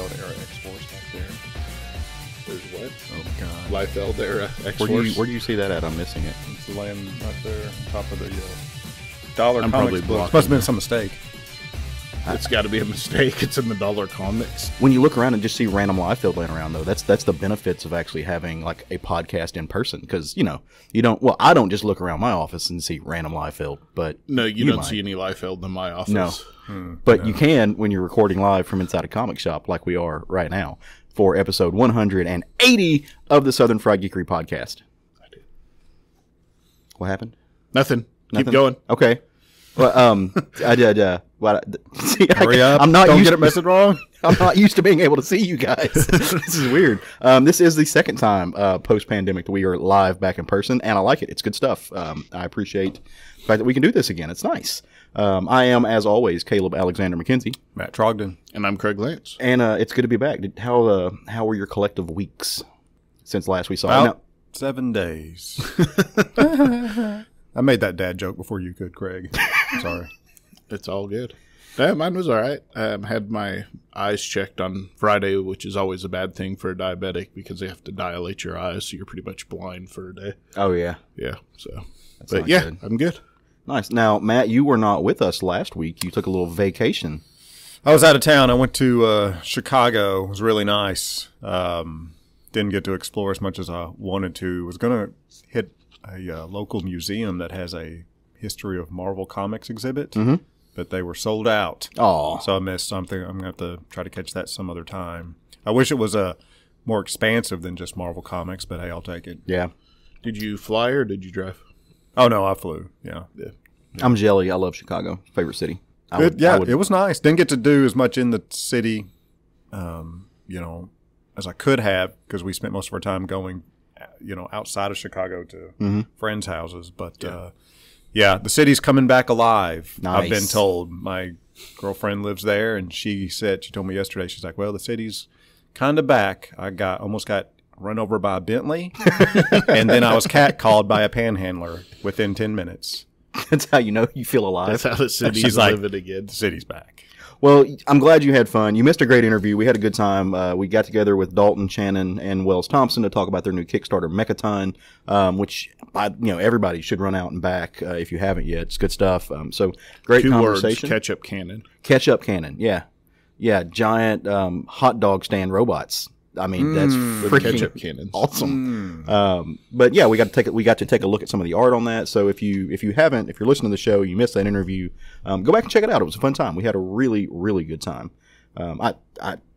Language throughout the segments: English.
Liefeld era X-Force back there. There's what? Oh god. Liefeld era X-Force. Where do you see that at? I'm missing it. It's laying right there on top of the Dollar I'm Comics probably book. blocking Must have been some mistake. It's got to be a mistake. It's in the Dollar Comics. When you look around and just see random Liefeld laying around, though, that's the benefits of actually having like a podcast in person. Because you don't. Well, I don't just look around my office and see random Liefeld, but No, you don't might. see any Liefeld in my office. No. But you can when you're recording live from inside a comic shop, like we are right now, for episode 180 of the Southern Fried Geekery podcast. I do. What happened? Nothing. Nothing? Keep going. Okay. Well, I did. See, Hurry up! I'm not Don't used get it messed wrong. I'm not used to being able to see you guys. This is weird. This is the second time post-pandemic that we are live back in person, and I like it. It's good stuff. I appreciate the fact that we can do this again. It's nice. I am, as always, Caleb Alexander McKenzie. Matt Trogdon. And I'm Craig Lance. And it's good to be back. How were your collective weeks since last we saw? About 7 days. I made that dad joke before you could, Craig. Sorry. It's all good. Yeah, mine was all right. Had my eyes checked on Friday, which is always a bad thing for a diabetic because they have to dilate your eyes, so you're pretty much blind for a day. Oh, yeah. Yeah, so. That's But not yeah, good. I'm good. Nice. Now, Matt, you were not with us last week. You took a little vacation. I was out of town. I went to Chicago. It was really nice. Didn't get to explore as much as I wanted to. Was going to hit a local museum that has a history of Marvel Comics exhibit, but they were sold out. Oh, So I missed something. I'm going to have to try to catch that some other time. I wish it was more expansive than just Marvel Comics, but hey, I'll take it. yeah. Did you fly or did you drive? Oh, no, I flew. Yeah. I'm jelly. I love Chicago. Favorite city. It was nice. Didn't get to do as much in the city, as I could have because we spent most of our time going, outside of Chicago to friends' houses. But the city's coming back alive. Nice. I've been told. My girlfriend lives there, and she told me yesterday. She's like, "Well, the city's kind of back. I almost got run over by a Bentley, and then I was catcalled by a panhandler within 10 minutes." That's how you know you feel alive. That's how the city's She's like, living again. "The city's back." Well, I'm glad you had fun. You missed a great interview. We had a good time. We got together with Dalton Shannon and Wells Thompson to talk about their new Kickstarter Mechaton, which everybody should run out and back if you haven't yet. It's good stuff. So great 2 words, conversation. ketchup cannon. Ketchup cannon. Yeah. Giant hot dog stand robots. I mean, that's freaking Ketchup cannons. awesome. But yeah, we got to take a look at some of the art on that. So if you're listening to the show, you missed that interview, go back and check it out. It was a fun time. We had a really, really good time. I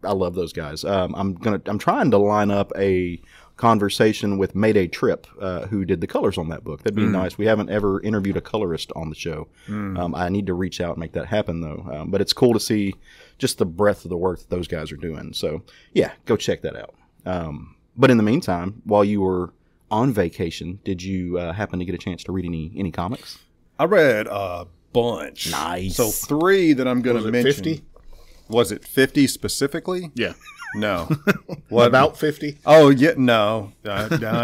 love those guys. I'm trying to line up a conversation with Mayday Tripp, who did the colors on that book. That'd be nice. We haven't ever interviewed a colorist on the show. I need to reach out and make that happen though. But it's cool to see just the breadth of the work that those guys are doing. So yeah, go check that out. But in the meantime, while you were on vacation, did you happen to get a chance to read any comics? I read a bunch. Nice. So 3 that I'm going Was to it mention. 50? Was it 50 specifically? Yeah. No. What about 50? Oh, yeah, no.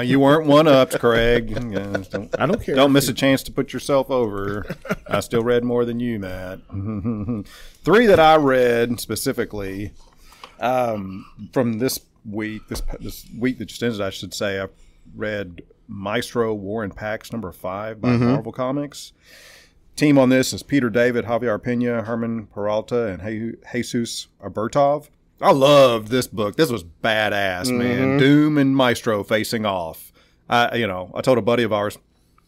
You weren't one-ups, Craig. I don't care. Don't miss a chance to put yourself over. I still read more than you, Matt. 3 that I read specifically from this week, this week that just ended, I should say, I read Maestro War and Pax #5 by Marvel Comics. Team on this is Peter David, Javier Pena, Herman Peralta, and Jesus Abertov. I loved this book. This was badass, man. Doom and Maestro facing off. I told a buddy of ours,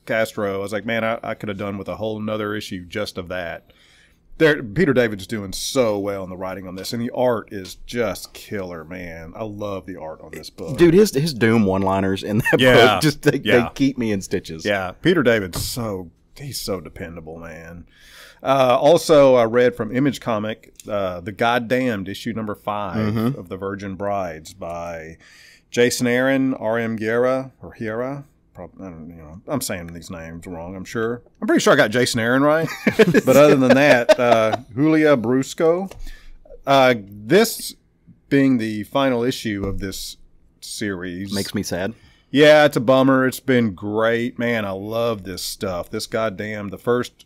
Castro, I was like, man, I could have done with a whole nother issue just of that. Peter David's doing so well in the writing on this, and the art is just killer, man. I love the art on this book. Dude, his Doom one-liners in that book, just they keep me in stitches. Yeah, Peter David's he's so dependable, man. Also, I read from Image Comic, The Goddamned, issue #5 of The Virgin Brides by Jason Aaron, R.M. Guerra, or Hiera. I'm saying these names wrong, I'm sure. I'm pretty sure I got Jason Aaron right. But other than that, Julia Brusco. This being the final issue of this series. Makes me sad. Yeah, it's a bummer. It's been great. Man, I love this stuff. This goddamn, the first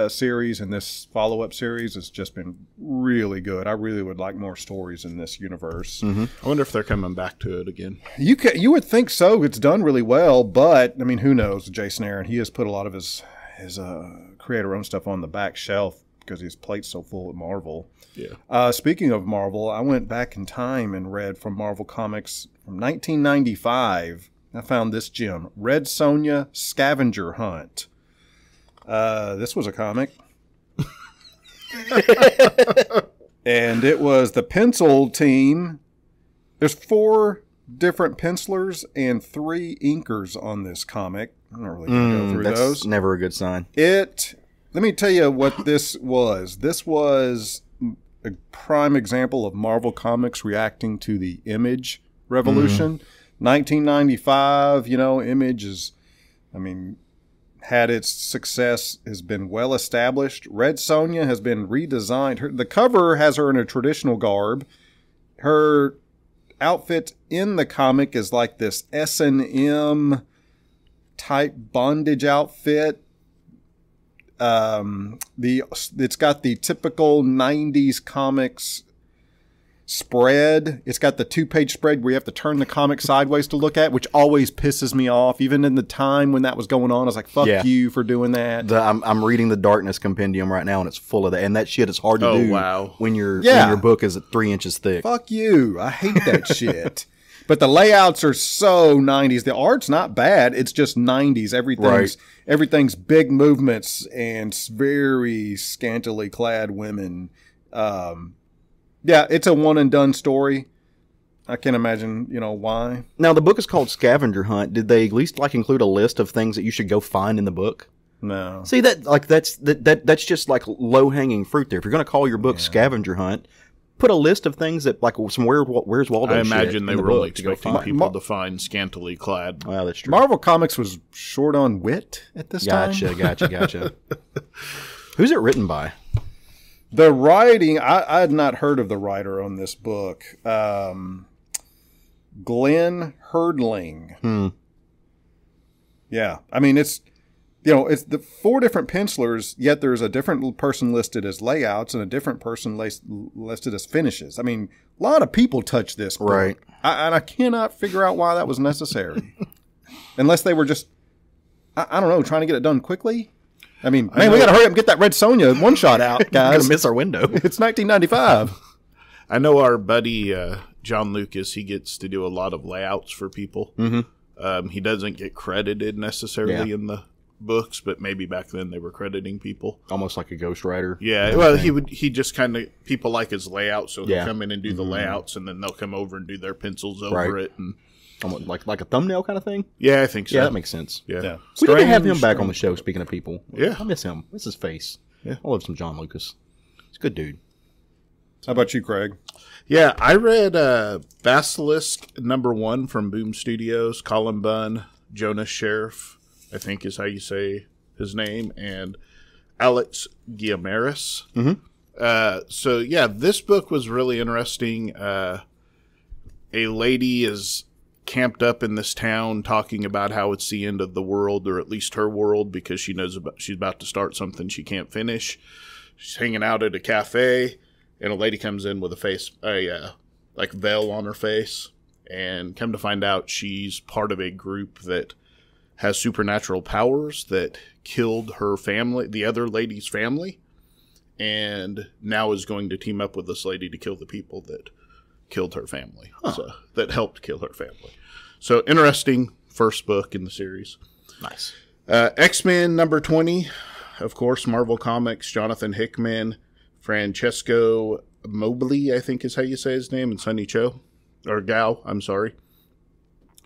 series and this follow-up series has just been really good. I really would like more stories in this universe. I wonder if they're coming back to it again. You would think so. It's done really well, but I mean, who knows? Jason Aaron, he has put a lot of his creator-owned stuff on the back shelf because his plate's so full at Marvel. Yeah. Speaking of Marvel, I went back in time and read from Marvel Comics from 1995. I found this gem, Red Sonja Scavenger Hunt. This was a comic. And it was the pencil team. There's 4 different pencilers and 3 inkers on this comic. I'm not really going to go through that's those. Never a good sign. Let me tell you what this was. This was a prime example of Marvel Comics reacting to the Image revolution. 1995, Image is, had its success, has been well established. Red Sonja has been redesigned. The cover has her in a traditional garb. Her outfit in the comic is like this S&M type bondage outfit. It's got the typical 90s comics spread. It's got the 2-page spread where you have to turn the comic sideways to look at, which always pisses me off. Even in the time when that was going on, I was like, fuck you for doing that. I'm reading the Darkness Compendium right now, and it's full of that. And that shit is hard to do when your book is 3 inches thick. Fuck you. I hate that shit. But the layouts are so 90s. The art's not bad. It's just 90s. Everything's big movements and very scantily clad women. Yeah, it's a one and done story. I can't imagine, why. Now, the book is called Scavenger Hunt. Did they at least include a list of things that you should go find in the book? No. See, that's just like low hanging fruit there. If you're going to call your book Scavenger Hunt, put a list of things that some Where's Waldo. I imagine they were only expecting people to find scantily clad. Well, that's true. Marvel Comics was short on wit at this time. Gotcha. Who's it written by? The writing, I had not heard of the writer on this book. Glenn Herdling. Yeah. It's the 4 different pencilers, yet there's a different person listed as layouts and a different person listed as finishes. A lot of people touch this book. Right. And I cannot figure out why that was necessary. Unless they were just, I don't know, trying to get it done quickly. We got to hurry up and get that Red Sonja one-shot out, guys. We're going to miss our window. It's 1995. I know our buddy John Lucas, he gets to do a lot of layouts for people. He doesn't get credited necessarily in the books, but maybe back then they were crediting people. Almost like a ghostwriter. Yeah, well, he just kind of, people like his layout, so he'll come in and do the layouts, and then they'll come over and do their pencils over it. And like a thumbnail kind of thing? Yeah, I think so. Yeah, that makes sense. Yeah. We need to have him back on the show, speaking of people. Yeah. I miss him. Miss his face. Yeah. I love some John Lucas. He's a good dude. How about you, Craig? Yeah, I read Basilisk #1 from Boom Studios, Colin Bunn, Jonas Sheriff, I think is how you say his name, and Alex Guimaris. So, yeah, this book was really interesting. A lady is camped up in this town talking about how it's the end of the world, or at least her world, because she knows she's about to start something she can't finish. She's hanging out at a cafe, and a lady comes in with a veil on her face, and come to find out she's part of a group that has supernatural powers that killed her family, the other lady's family, and now is going to team up with this lady to kill the people that killed her family. So that helped kill her family. So interesting first book in the series. Nice. X-Men #20, of course, Marvel Comics, Jonathan Hickman, Francesco Mobley, I think is how you say his name, and Sonny Cho, or Gao, I'm sorry.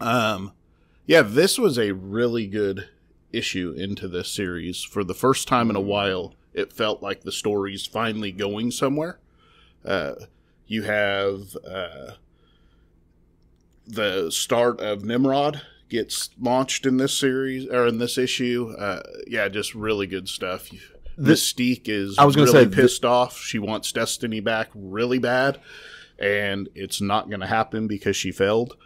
Yeah, this was a really good issue into this series. For the first time in a while, it felt like the story's finally going somewhere. You have the start of Nimrod gets launched in this series, or in this issue. Yeah, just really good stuff. Mystique is pissed off. She wants Destiny back really bad, and it's not going to happen because she failed.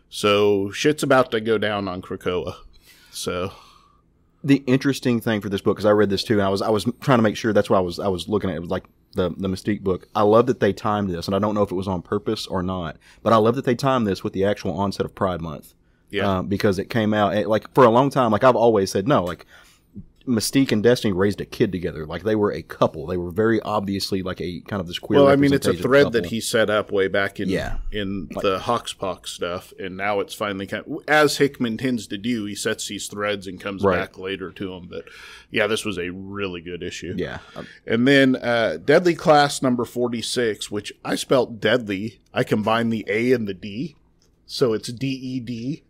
So shit's about to go down on Krakoa. So The interesting thing for this book, because I read this too, and I was trying to make sure that's what I was looking at. It was like the Mystique book. I love that they timed this, and I don't know if it was on purpose or not, but I love that they timed this with the actual onset of Pride Month. Yeah. Because it came out like for a long time. Like I've always said, no, like Mystique and Destiny raised a kid together. Like they were a couple. They were very obviously like a kind of this queer. Well, I mean, it's a thread couple. that he set up way back in the Hoxpox stuff, and now it's finally as Hickman tends to do. He sets these threads and comes back later to them. But yeah, this was a really good issue. Yeah, and then Deadly Class number 46, which I spelt deadly. I combined the A and the D. So it's Dedly.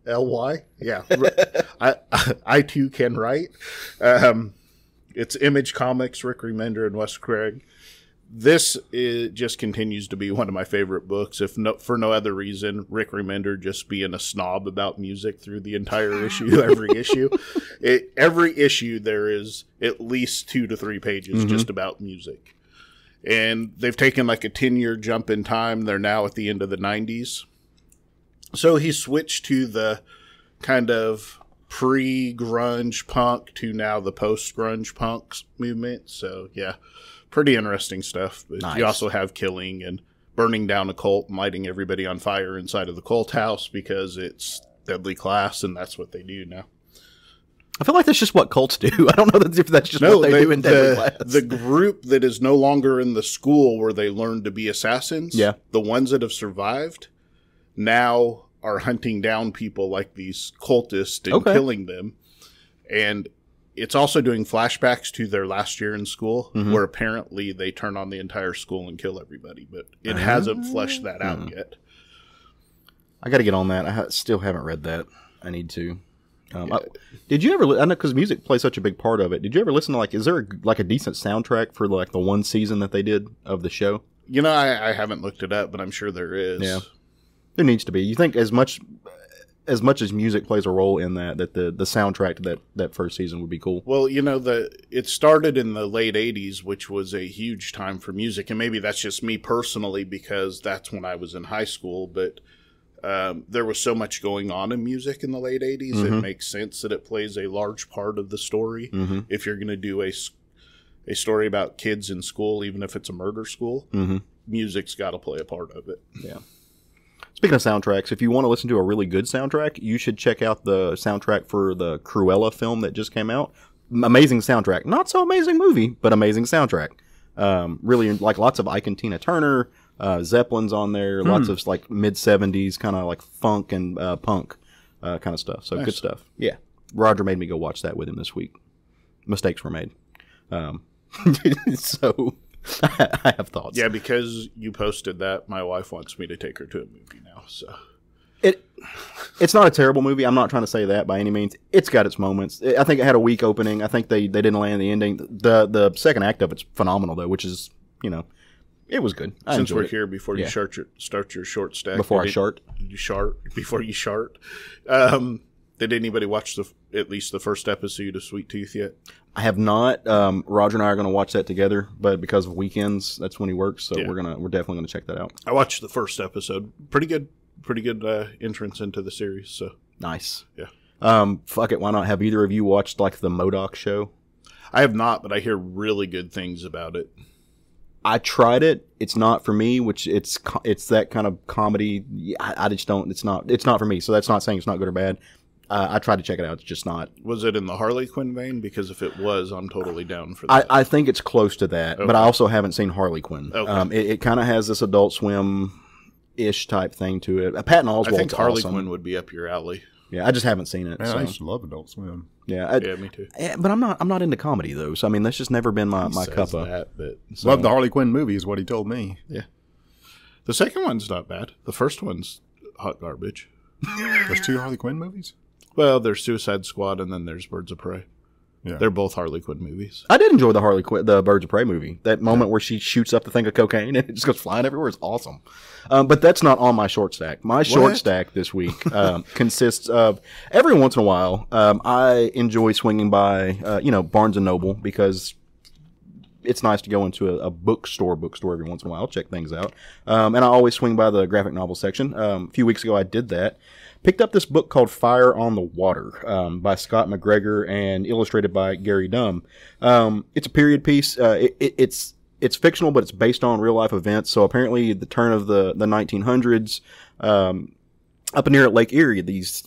Yeah. I too can write. It's Image Comics, Rick Remender and Wes Craig. This just continues to be one of my favorite books, for no other reason. Rick Remender just being a snob about music through the entire issue, every issue. Every issue there is at least 2 to 3 pages just about music. And they've taken like a 10-year jump in time. They're now at the end of the 90s. So he switched to the kind of pre-grunge punk to now the post-grunge punks movement. So, yeah, pretty interesting stuff. But you also have killing and burning down a cult and lighting everybody on fire inside of the cult house because it's Deadly Class, and that's what they do now. I feel like that's just what cults do. I don't know if that's just what they do in Deadly Class. The group that is no longer in the school where they learn to be assassins, the ones that have survived, now are hunting down people like these cultists and killing them. And it's also doing flashbacks to their last year in school, where apparently they turn on the entire school and kill everybody. But it hasn't fleshed that out yet. I got to get on that. I still haven't read that. I need to. Did you ever? I know because music plays such a big part of it. Did you ever listen to is there a decent soundtrack for like the one season that they did of the show? You know, I haven't looked it up, but I'm sure there is. Yeah. There needs to be. You think as much as music plays a role in that the soundtrack to that first season would be cool? Well, you know, it started in the late 80s, which was a huge time for music. And maybe that's just me personally because that's when I was in high school. But there was so much going on in music in the late 80s. It makes sense that it plays a large part of the story. If you're going to do a story about kids in school, even if it's a murder school, music's got to play a part of it. Yeah. Speaking of soundtracks, if you want to listen to a really good soundtrack, you should check out the soundtrack for the Cruella film that just came out. Amazing soundtrack. Not so amazing movie, but amazing soundtrack. Really, like lots of Ike and Tina Turner, Zeppelin's on there, lots of like mid-70s kind of like funk and punk kind of stuff. So good stuff. Yeah. Roger made me go watch that with him this week. Mistakes were made. So... I have thoughts. Yeah, because you posted that, my wife wants me to take her to a movie now. So it's not a terrible movie. I'm not trying to say that by any means. It's got its moments. I think it had a weak opening. I think they didn't land the ending. The second act of it's phenomenal though, which is it was good. Since we're here, before you start your short stack, before before you shart. Did anybody watch at least the first episode of Sweet Tooth yet? I have not. Roger and I are going to watch that together, but because of weekends, that's when he works. So we're definitely going to check that out. I watched the first episode. Pretty good entrance into the series. So nice. Yeah. Fuck it. Why not? Have either of you watched like the MODOK show? I have not, but I hear really good things about it. I tried it. It's not for me. Which it's that kind of comedy. I just don't. It's not for me. So that's not saying it's not good or bad. I tried to check it out. It's just not. Was it in the Harley Quinn vein? Because if it was, I'm totally down for that. I think it's close to that, but I also haven't seen Harley Quinn. Okay. It kind of has this Adult Swim-ish type thing to it. Patton Oswalt's I think Harley awesome. Quinn would be up your alley. Yeah, I just haven't seen it. Man, I used to love Adult Swim. Yeah, me too. But I'm not into comedy though. So I mean, that's just never been my cup of. Love the Harley Quinn movie is what he told me. Yeah. The second one's not bad. The first one's hot garbage. There's 2 Harley Quinn movies? Well, there's Suicide Squad and then there's Birds of Prey. Yeah. They're both Harley Quinn movies. I did enjoy the Birds of Prey movie. That moment where she shoots up the thing of cocaine and it just goes flying everywhere is awesome. But that's not on my short stack. My short stack this week consists of, every once in a while, I enjoy swinging by, Barnes & Noble because it's nice to go into a bookstore every once in a while, check things out. And I always swing by the graphic novel section. A few weeks ago, I did that. Picked up this book called Fire on the Water by Scott McGregor and illustrated by Gary Dumm. It's a period piece. It's fictional, but it's based on real life events. So apparently, the turn of the 1900s, up near Lake Erie, these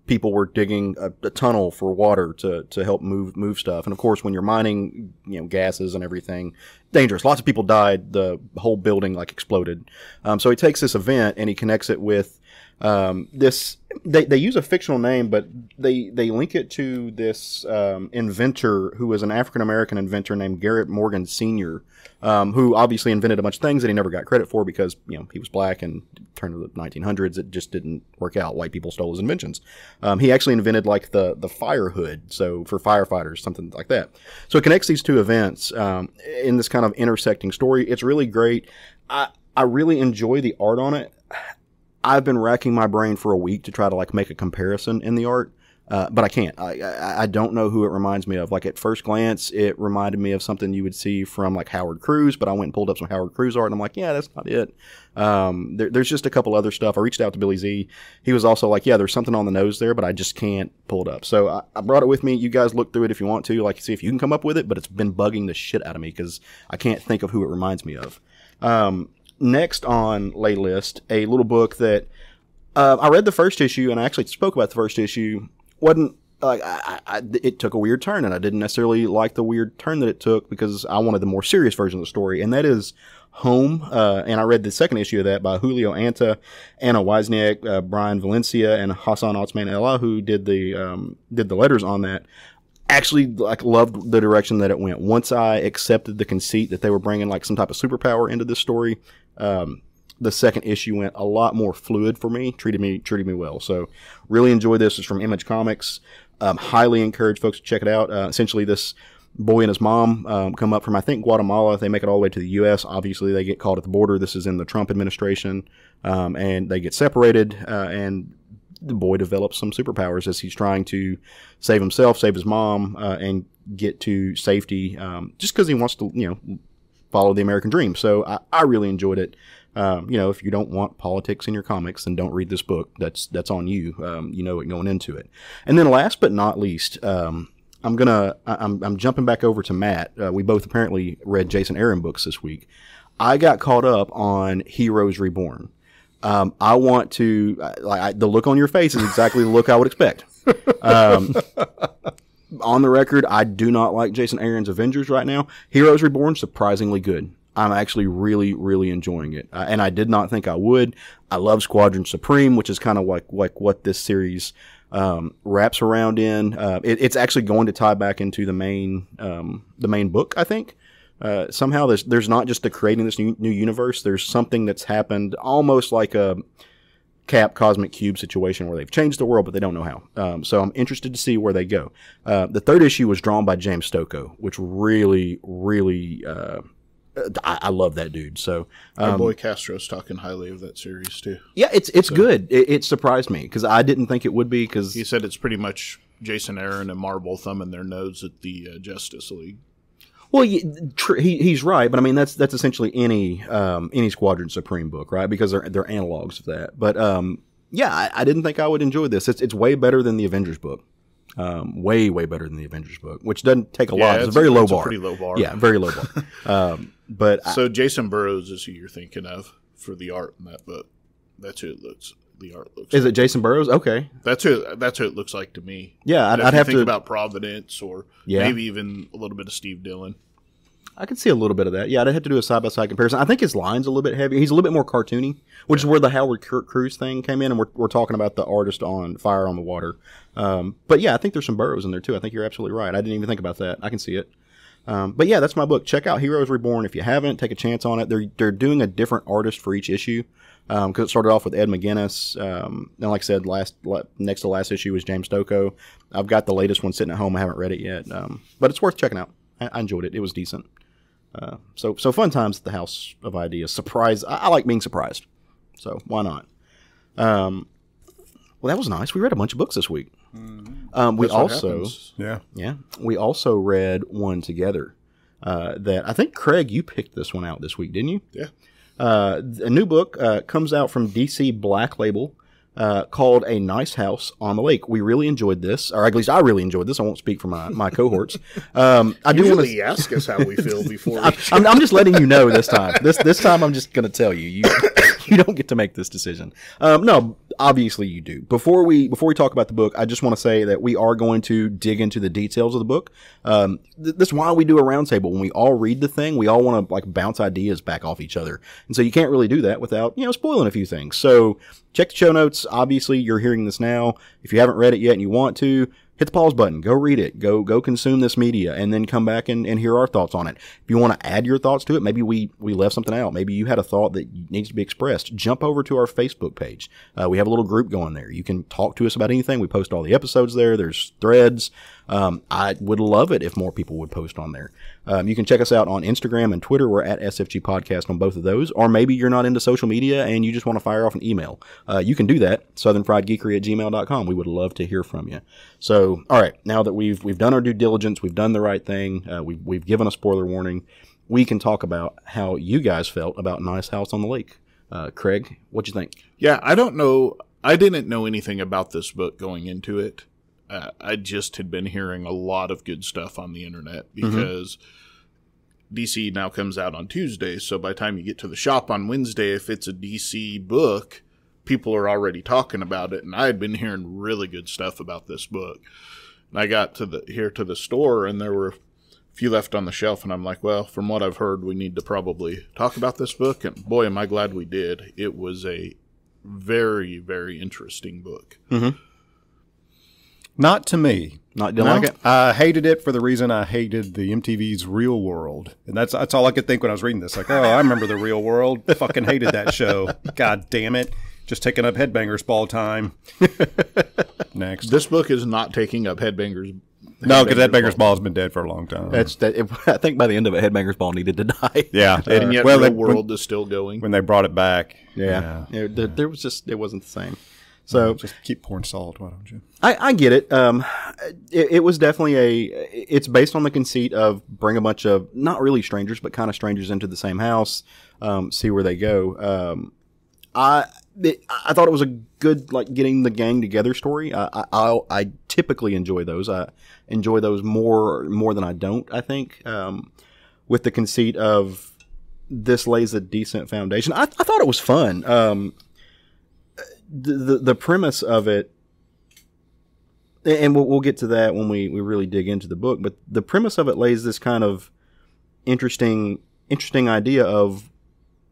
people were digging a tunnel for water to help move stuff. And of course, when you're mining, gases and everything, dangerous. Lots of people died. The whole building exploded. So he takes this event and he connects it with this. They use a fictional name, but they link it to this inventor who was an African American inventor named Garrett Morgan Sr., who obviously invented a bunch of things that he never got credit for because he was black and turn of the 1900s it just didn't work out. White people stole his inventions. He actually invented the fire hood, so for firefighters, something like that. So it connects these two events in this kind of intersecting story. It's really great. I really enjoy the art on it. I've been racking my brain for a week to try to make a comparison in the art, but I can't. I don't know who it reminds me of. At first glance, it reminded me of something you would see from Howard Cruz, but I went and pulled up some Howard Cruz art, and I'm like, yeah, that's not it. There's just a couple other stuff. I reached out to Billy Z. He was also like, yeah, there's something on the nose there, but I just can't pull it up. So I brought it with me. You guys look through it if you want to, see if you can come up with it, but it's been bugging the shit out of me because I can't think of who it reminds me of. Next on Lay List, a little book that I read the first issue, and I actually spoke about the first issue. Wasn't it took a weird turn, and I didn't necessarily like the weird turn that it took because I wanted the more serious version of the story, and that is Home. And I read the second issue of that by Julio Anta, Anna Wozniak, Brian Valencia, and Hassan Otsman Ella, who did the letters on that. Actually, loved the direction that it went. Once I accepted the conceit that they were bringing some type of superpower into this story, the second issue went a lot more fluid for me, treated me well. So really enjoyed this. It's from Image Comics. Highly encourage folks to check it out. Essentially, this boy and his mom come up from, I think, Guatemala. They make it all the way to the U.S. Obviously, they get caught at the border. This is in the Trump administration. And they get separated, and the boy develops some superpowers as he's trying to save himself, save his mom, and get to safety just because he wants to, follow the American dream. So I really enjoyed it. If you don't want politics in your comics, then don't read this book. That's on you. It going into it. And then last but not least, I'm jumping back over to Matt. We both apparently read Jason Aaron books this week. I got caught up on Heroes Reborn. I want to, the look on your face is exactly the look I would expect. On the record, I do not like Jason Aaron's Avengers right now. Heroes Reborn, surprisingly good. I'm actually really, really enjoying it. And I did not think I would. I love Squadron Supreme, which is kind of like what this series wraps around in. It's actually going to tie back into the main book, I think. Somehow there's not just the creating this new universe. There's something that's happened almost like a Cap Cosmic Cube situation where they've changed the world, but they don't know how. So I'm interested to see where they go. The third issue was drawn by James Stokoe, which really, really, I love that dude. So our boy Castro's talking highly of that series too. Yeah, it's good. It surprised me because I didn't think it would be. Because he said it's pretty much Jason Aaron and Marvel thumbing their nose at the Justice League. Well, he's right, but I mean that's essentially any Squadron Supreme book, right? Because they're analogs of that. But I didn't think I would enjoy this. It's way better than the Avengers book. Way better than the Avengers book, which doesn't take a lot. It's a very low bar. A pretty low bar. Yeah, very low bar. So Jason Burroughs is who you're thinking of for the art in that book. That's who it looks. The art looks. Is it Jason Burroughs? Okay, that's who it looks like to me. Yeah, I'd have to think about Providence or maybe even a little bit of Steve Dillon. I could see a little bit of that. Yeah, I'd have to do a side-by-side comparison. I think his line's a little bit heavier. He's a little bit more cartoony, which is where the Howard Cruz thing came in, and we're talking about the artist on Fire on the Water. But yeah, I think there's some Burroughs in there too. I think you're absolutely right. I didn't even think about that. I can see it. But yeah, that's my book. Check out Heroes Reborn if you haven't. Take a chance on it. They're doing a different artist for each issue because it started off with Ed McGuinness. And like I said, next to last issue was James Stokoe. I've got the latest one sitting at home. I haven't read it yet, but it's worth checking out. I enjoyed it. It was decent. So fun times at the House of Ideas. Surprise! I like being surprised, so why not? Well, that was nice. We read a bunch of books this week. We also, we also read one together. that I think, Craig, you picked this one out this week, didn't you? Yeah. A new book comes out from DC Black Label called A Nice House on the Lake. We really enjoyed this, or at least I really enjoyed this. I won't speak for my cohorts. I do want to ask us how we feel before. I'm just letting you know this time. This time I'm just going to tell you. You don't get to make this decision. No, obviously you do. Before we talk about the book, I just want to say that we are going to dig into the details of the book. This is why we do a roundtable. When we all read the thing, we all want to like bounce ideas back off each other, and so you can't really do that without spoiling a few things. So check the show notes. Obviously, you're hearing this now. If you haven't read it yet and you want to, hit the pause button. Go read it. Go consume this media, and then come back and hear our thoughts on it. If you want to add your thoughts to it, maybe we left something out. Maybe you had a thought that needs to be expressed. Jump over to our Facebook page. We have a little group going there. You can talk to us about anything. We post all the episodes there. There's threads. I would love it if more people would post on there. You can check us out on Instagram and Twitter. We're at SFG Podcast on both of those. Or maybe you're not into social media and you just want to fire off an email. You can do that, southernfriedgeekery@gmail.com. We would love to hear from you. So, all right, now that we've done our due diligence, we've done the right thing, we've given a spoiler warning, we can talk about how you guys felt about Nice House on the Lake. Craig, what'd you think? Yeah, I don't know. I didn't know anything about this book going into it. I just had been hearing a lot of good stuff on the internet because DC now comes out on Tuesday. So by the time you get to the shop on Wednesday, if it's a DC book, people are already talking about it. And I had been hearing really good stuff about this book. And I got to the store, and there were a few left on the shelf. And I'm like, well, from what I've heard, we need to probably talk about this book. And boy, am I glad we did. It was a very, very interesting book. Mm-hmm. Not to me. Didn't like it? I hated it for the reason I hated the MTV's Real World. And that's all I could think when I was reading this. Like, oh, I remember the Real World. Fucking hated that show. God damn it. Just taking up Headbangers Ball time. Next. This book is not taking up Headbangers. No, because Headbangers Ball has been dead for a long time. I think by the end of it, Headbangers Ball needed to die. Yeah. And yet Real World is still going. When they brought it back. Yeah. There was just, it wasn't the same. So just keep pouring salt, why don't you? I get it. It was definitely it's based on the conceit of bring a bunch of not really strangers, but kind of strangers into the same house, see where they go. I thought it was a good, like, getting the gang together story. I typically enjoy those. I enjoy those more than I don't, I think, with the conceit of this lays a decent foundation. I thought it was fun. The premise of it, and we'll get to that when we really dig into the book, but the premise of it lays this kind of interesting idea of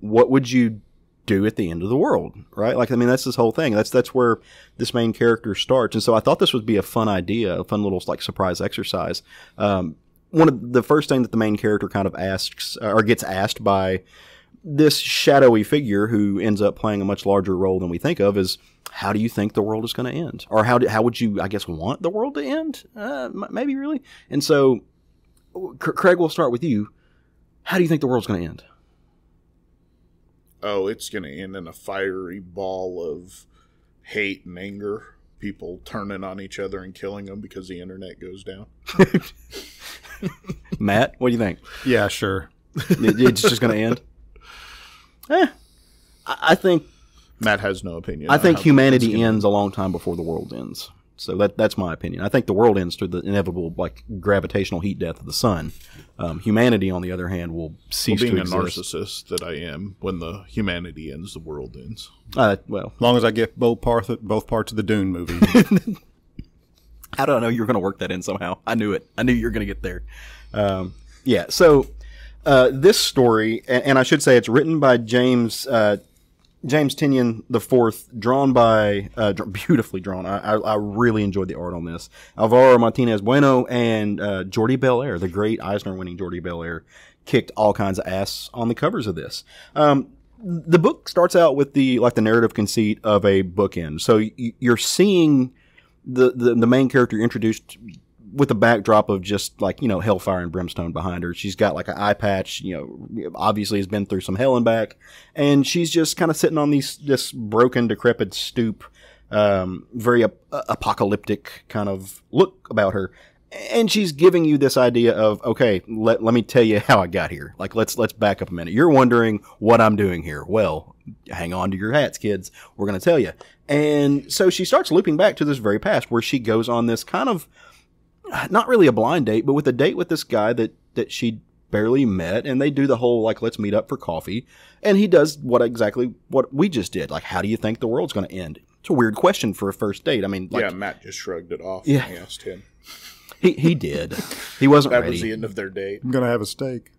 what would you do at the end of the world, right? Like, I mean, that's this whole thing. That's where this main character starts. And so I thought this would be a fun idea, a fun little, like, surprise exercise. One of the first thing that the main character kind of asks, or gets asked by this shadowy figure who ends up playing a much larger role than we think of, is, how do you think the world is going to end? Or how would you, I guess, want the world to end? Maybe, really? And so, Craig, we'll start with you. How do you think the world's going to end? Oh, it's going to end in a fiery ball of hate and anger. People turning on each other and killing them because the internet goes down. Matt, what do you think? Yeah, sure. It's just going to end? I think Matt has no opinion. I think humanity ends a long time before the world ends. So that's my opinion. I think the world ends through the inevitable, like, gravitational heat death of the sun. Humanity, on the other hand, will cease to exist. Being a narcissist that I am, when the humanity ends, the world ends. Well, as long as I get both parts of the Dune movie. How do I know you were going to work that in somehow? I knew it. I knew you were going to get there. Yeah. So this story, and I should say it's written by James Tynion IV, drawn by beautifully drawn. I really enjoyed the art on this. Alvaro Martinez Bueno and Jordi Belair, the great Eisner-winning Jordi Belair, kicked all kinds of ass on the covers of this. The book starts out with the narrative conceit of a bookend. So you're seeing the main character introduced with a backdrop of just, like, hellfire and brimstone behind her. She's got, like, an eye patch, obviously has been through some hell and back. And she's just kind of sitting on this broken, decrepit stoop, very apocalyptic kind of look about her. And she's giving you this idea of, okay, let me tell you how I got here. Like, let's back up a minute. You're wondering what I'm doing here. Well, hang on to your hats, kids. We're going to tell you. And so she starts looping back to this very past where she goes on this kind of, not really a blind date, but with a date with this guy that she barely met. And they do the whole, like, let's meet up for coffee. And he does exactly what we just did. Like, how do you think the world's going to end? It's a weird question for a first date. I mean, like, yeah, Matt just shrugged it off Yeah. when he asked him. He did. He wasn't That ready. was the end of their date. I'm going to have a steak.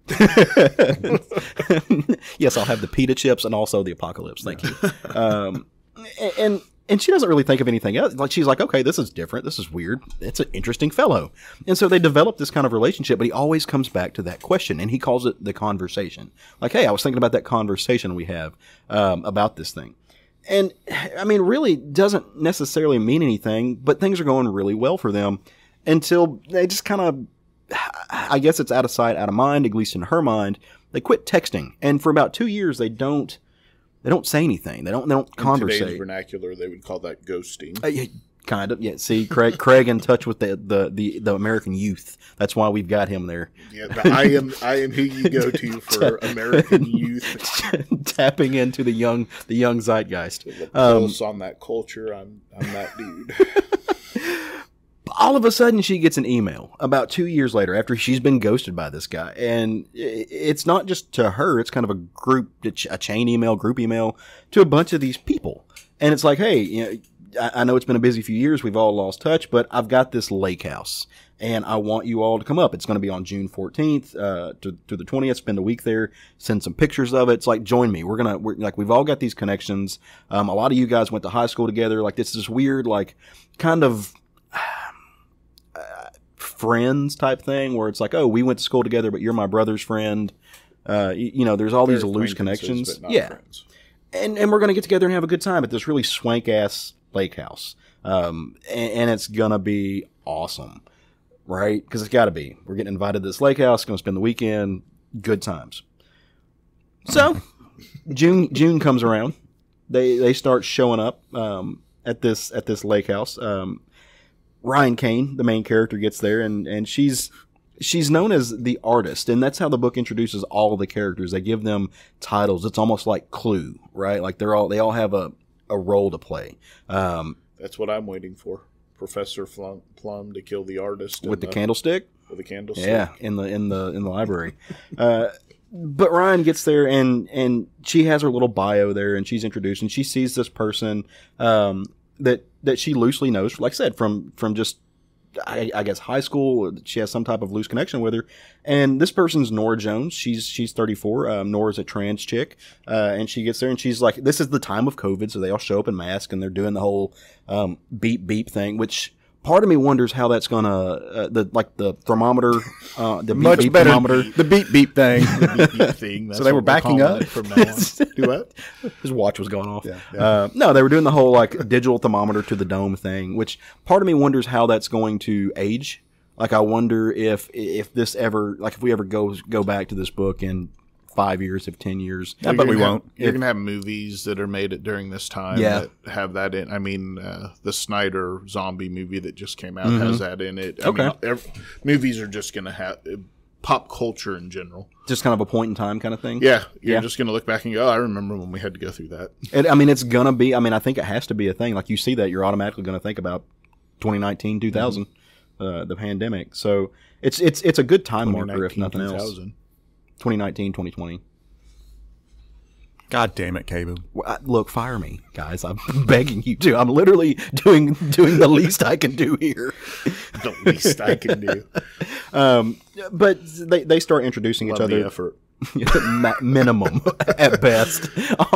Yes, I'll have the pita chips and also the apocalypse. Thank you. And she doesn't really think of anything else. Like, she's like, okay, this is different. This is weird. It's an interesting fellow. And so they develop this kind of relationship, but he always comes back to that question, and he calls it the conversation. Like, hey, I was thinking about that conversation we have about this thing. And, I mean, really doesn't necessarily mean anything, but things are going really well for them until they just kind of, I guess it's out of sight, out of mind, at least in her mind. They quit texting. And for about 2 years, they don't say anything. They don't conversate. In today's vernacular, they would call that ghosting. Yeah, kind of. Yeah. See, Craig in touch with the American youth. That's why we've got him there. Yeah, I am who you go to for American youth. Tapping into the young zeitgeist. The pulse on that culture. I'm that dude. All of a sudden, she gets an email about 2 years later after she's been ghosted by this guy. And it's not just to her. It's kind of a chain email, group email to a bunch of these people. And it's like, hey, you know, I know it's been a busy few years. We've all lost touch, but I've got this lake house and I want you all to come up. It's going to be on June 14th to the 20th. Spend a week there. Send some pictures of it. It's like, join me. We're like, we've all got these connections. A lot of you guys went to high school together. Like, this is weird, like, kind of friends type thing where it's like, oh, we went to school together, but you're my brother's friend. You know, there's all these loose connections. Yeah. Friends. And we're going to get together and have a good time at this really swank ass lake house. And it's going to be awesome, right? Because it's got to be. We're getting invited to this lake house, going to spend the weekend, good times. So June comes around. They start showing up at this lake house. Ryan Kane, the main character, gets there, and she's known as the artist, and that's how the book introduces all of the characters. They give them titles. It's almost like Clue, right? Like they all have a role to play. That's what I'm waiting for. Professor Plum to kill the artist with the candlestick. With the candlestick, yeah, in the library. But Ryan gets there, and she has her little bio there, and she's introduced, and she sees this person that she loosely knows, like I said, from just, I guess, high school. She has some type of loose connection with her. And this person's Nora Jones. She's 34. Nora's a trans chick. And she gets there and she's like, this is the time of COVID. So they all show up in masks and they're doing the whole, beep beep thing, which part of me wonders how that's gonna, the thermometer, the Much beep better. thermometer. The beep beep thing. The beep beep thing. That's So they were what we're backing calling up? it from now on. Do what? His watch was going off. Yeah. No, they were doing the whole like digital thermometer to the dome thing, which part of me wonders how that's going to age. Like, I wonder if this ever, like, if we ever go back to this book in 5 years, 10 years. Yeah, but we won't. You're going to have movies that are made during this time Yeah. that have that in. I mean, the Snyder zombie movie that just came out has that in it. I mean, movies are just going to have pop culture in general. Just kind of a point in time kind of thing. Yeah. You're just going to look back and go, oh, I remember when we had to go through that. I mean, it's going to be, I think it has to be a thing. Like, you see that, you're automatically going to think about 2019, 2000, the pandemic. So it's a good time marker, if nothing else. 2019, 2020. God damn it, Cabu. Look, fire me, guys. I'm begging you to. I'm literally doing the least I can do here. The least I can do. But they start introducing Love each other. the effort. Minimum at best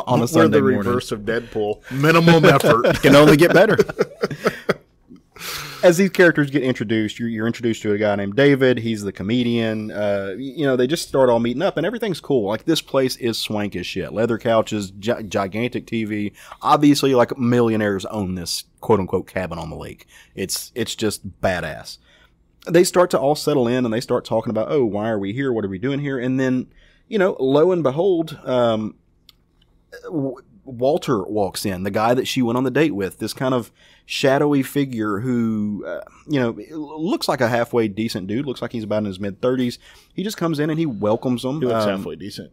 on a We're Sunday the morning. reverse of Deadpool. Minimum effort. It can only get better. As these characters get introduced, you're introduced to a guy named David. He's the comedian. They just start all meeting up, and everything's cool. Like, this place is swank as shit. Leather couches, gigantic TV. Obviously, like, millionaires own this quote-unquote cabin on the lake. It's just badass. They start to all settle in, and they start talking about, oh, why are we here? What are we doing here? And then, lo and behold, Walter walks in, the guy that she went on the date with, this kind of shadowy figure who, looks like a halfway decent dude, looks like he's about in his mid-30s. He just comes in and he welcomes them. He looks halfway decent.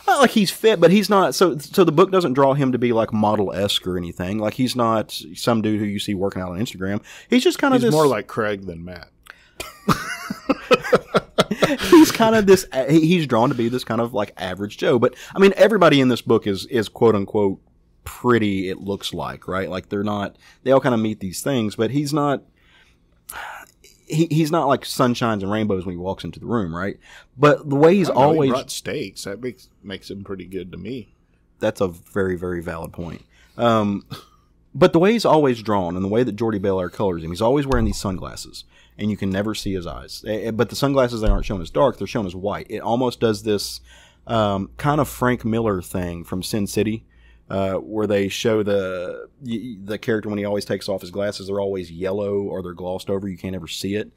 Like he's fit, but he's not. So the book doesn't draw him to be like model-esque or anything. Like he's not some dude who you see working out on Instagram. He's just kind of He's this. more like Craig than Matt. He's kind of this. He's drawn to be this kind of like average Joe. But I mean, everybody in this book is quote unquote pretty. It looks like, right? Like they're not. They all kind of meet these things, but he's not. He's not like sunshines and rainbows when he walks into the room, right? But the way he's always he brought steaks. That makes him pretty good to me. That's a very, very valid point. But the way he's always drawn and the way that Jordy Belair colors him, he's always wearing these sunglasses, and you can never see his eyes. But the sunglasses, they aren't shown as dark; they're shown as white. It almost does this kind of Frank Miller thing from Sin City, where they show the character when he always takes off his glasses, they're always yellow or they're glossed over. You can't ever see it,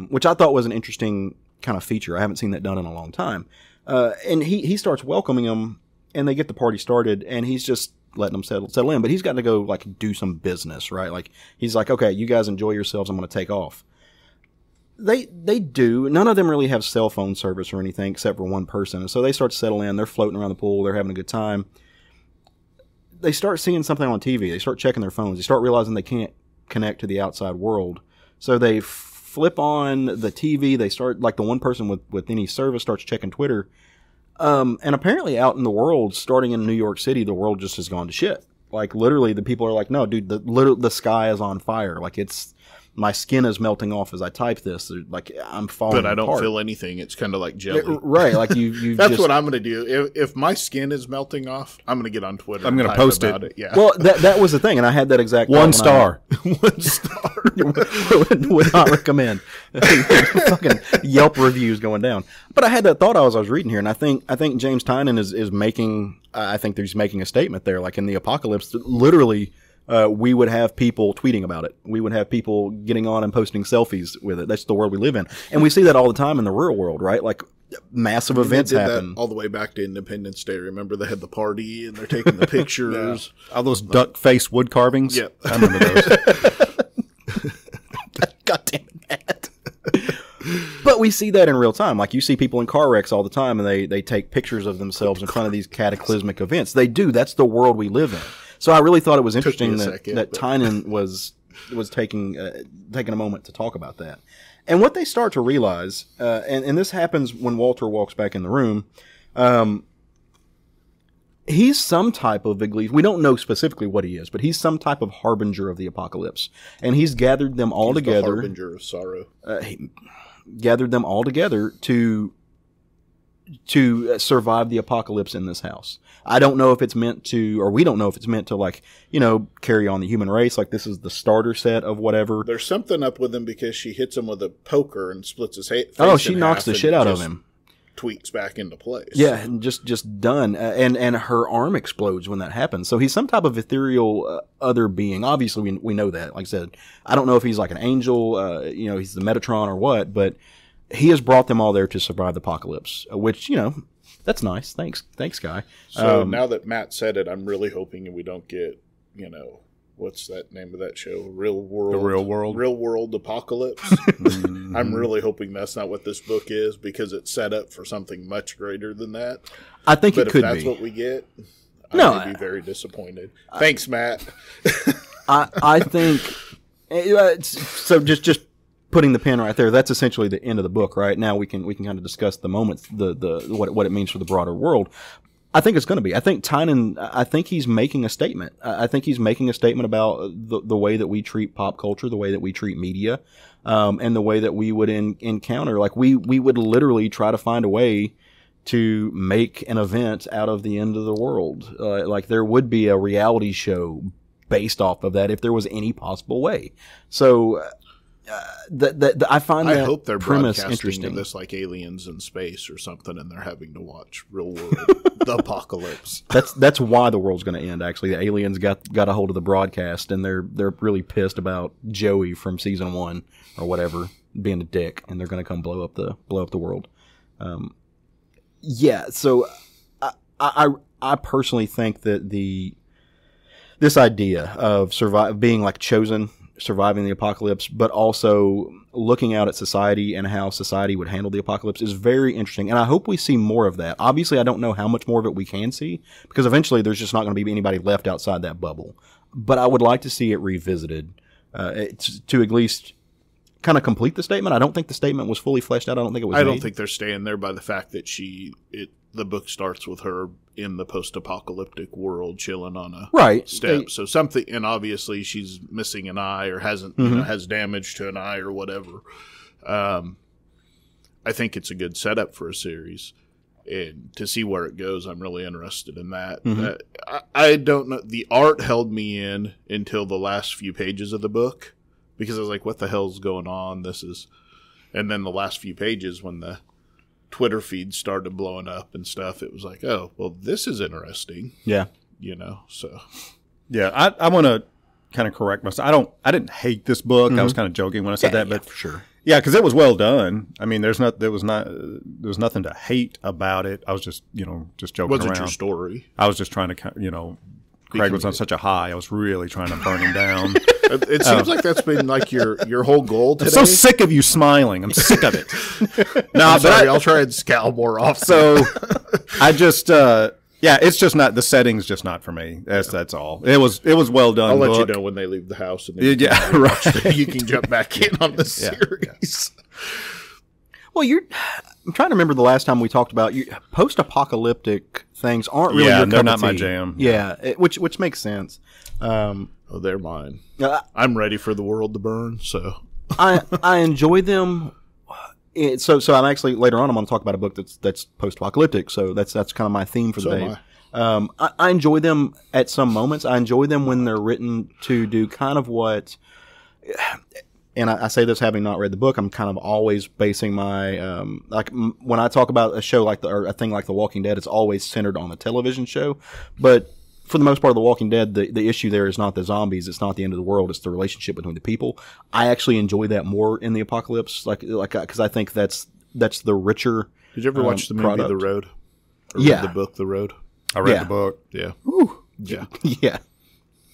which I thought was an interesting kind of feature. I haven't seen that done in a long time. And he starts welcoming them, and they get the party started, and he's just letting them settle in. But he's got to go like do some business, right? Like he's like, okay, you guys enjoy yourselves. I'm going to take off. They do. None of them really have cell phone service or anything except for one person. And so they start to settle in. They're floating around the pool. They're having a good time. They start seeing something on TV. They start checking their phones. They start realizing they can't connect to the outside world. So they flip on the TV. They start, like the one person with any service starts checking Twitter. And apparently out in the world, starting in New York City, the world just has gone to shit. Like literally the people are like, no, dude, the sky is on fire. Like my skin is melting off as I type this. Like I'm falling But I don't apart. feel anything. It's kind of like jelly. Right. Like you That's what I'm going to do. If my skin is melting off, I'm going to get on Twitter. I'm going to post it. Yeah. Well, that was the thing. And I had that exact One star. One star. would not recommend. Fucking Yelp reviews going down. But I had that thought as I was reading here, and I think James Tynion is making. I think he's making a statement there. Like in the apocalypse, literally, we would have people tweeting about it. We would have people getting on and posting selfies with it. That's the world we live in, and we see that all the time in the real world, right? Like massive events they did happen that all the way back to Independence Day. Remember they had the party and they're taking the pictures. All those duck-faced wood carvings. Yeah. I remember those. God damn it, Matt. But we see that in real time. Like you see people in car wrecks all the time, and they take pictures of themselves in front of these cataclysmic events. They do. That's the world we live in. So I really thought it was interesting that Tynion was taking a moment to talk about that. And what they start to realize, and this happens when Walter walks back in the room, he's some type of, we don't know specifically what he is, but he's some type of harbinger of the apocalypse. And he's gathered them all together. The harbinger of sorrow. He gathered them all together to survive the apocalypse in this house. I don't know if it's meant to, or we don't know if it's meant to, like, carry on the human race. Like, this is the starter set of whatever. There's something up with him because she hits him with a poker and splits his face. Oh, she knocks the shit out of him. Tweaks back into place. Yeah, and just done. And her arm explodes when that happens. So he's some type of ethereal other being. Obviously, we know that. Like I said, I don't know if he's like an angel, he's the Metatron or what, but he has brought them all there to survive the apocalypse, which, that's nice. Thanks, guy. So now that Matt said it, I'm really hoping we don't get, what's that name of that show? Real World. The Real World. Real World Apocalypse. I'm really hoping that's not what this book is, because it's set up for something much greater than that. I think but it could be. But if that's what we get, I may be very disappointed. Thanks, Matt. I think so. Just putting the pin right there. That's essentially the end of the book. Right now, we can kind of discuss the moments, what it means for the broader world. I think it's going to be. I think Tynion. I think he's making a statement. I think he's making a statement about the way that we treat pop culture, the way that we treat media, and the way that we would encounter. Like we would literally try to find a way to make an event out of the end of the world. Like there would be a reality show based off of that if there was any possible way. So. I find that I hope they're premise broadcasting interesting. this like aliens in space or something, and they're having to watch Real World, the apocalypse. That's why the world's going to end. Actually, the aliens got a hold of the broadcast, and they're really pissed about Joey from season 1 or whatever being a dick, and they're going to come blow up the world. Yeah. So I personally think that the this idea of being like chosen, surviving the apocalypse, but also looking out at society and how society would handle the apocalypse is very interesting. And I hope we see more of that. Obviously, I don't know how much more of it we can see, because eventually there's just not going to be anybody left outside that bubble. But I would like to see it revisited to at least kind of complete the statement. I don't think the statement was fully fleshed out. I don't think it was. I don't think they're staying there by the fact that the book starts with her in the post-apocalyptic world, chilling on a step. So something, and obviously she's missing an eye or hasn't, has damage to an eye or whatever. I think it's a good setup for a series, and to see where it goes, I'm really interested in that. I don't know. The art held me in until the last few pages of the book, because I was like, "What the hell's going on?" And then the last few pages when the Twitter feed started blowing up and stuff, it was like, oh, well, this is interesting. Yeah. So. Yeah, I want to kind of correct myself. I didn't hate this book. I was kind of joking when I said that, but for sure. Yeah, because it was well done. I mean, there was nothing to hate about it. I was just joking around. Wasn't your story. I was just trying to, Craig was on such a high. I was really trying to burn him down. It seems like that's been like your whole goal today. I'm so sick of you smiling. I'm sick of it. No, but I'll try and scowl more often. So I just, it's just not, the setting's just not for me. That's all. It was well done. I'll let you know when they leave the house. And right. You can jump back in on the series. Well, I'm trying to remember the last time we talked about post-apocalyptic things aren't really your they're cup not of my tea. jam. Yeah, which makes sense. They're mine. I'm ready for the world to burn. So I enjoy them. So I'm actually later on I'm going to talk about a book that's post-apocalyptic. So that's kind of my theme for the day. I enjoy them at some moments. I enjoy them when they're written to do kind of what. And I say this having not read the book. I'm kind of always basing my when I talk about a show or a thing like The Walking Dead, it's always centered on the television show. But for the most part of The Walking Dead, the issue there is not the zombies. It's not the end of the world. It's the relationship between the people. I actually enjoy that more in the apocalypse, because I think that's the richer. Did you ever watch the movie product. The Road? Or Yeah. read the book The Road? I read the book. Yeah. Whew. Yeah. Yeah.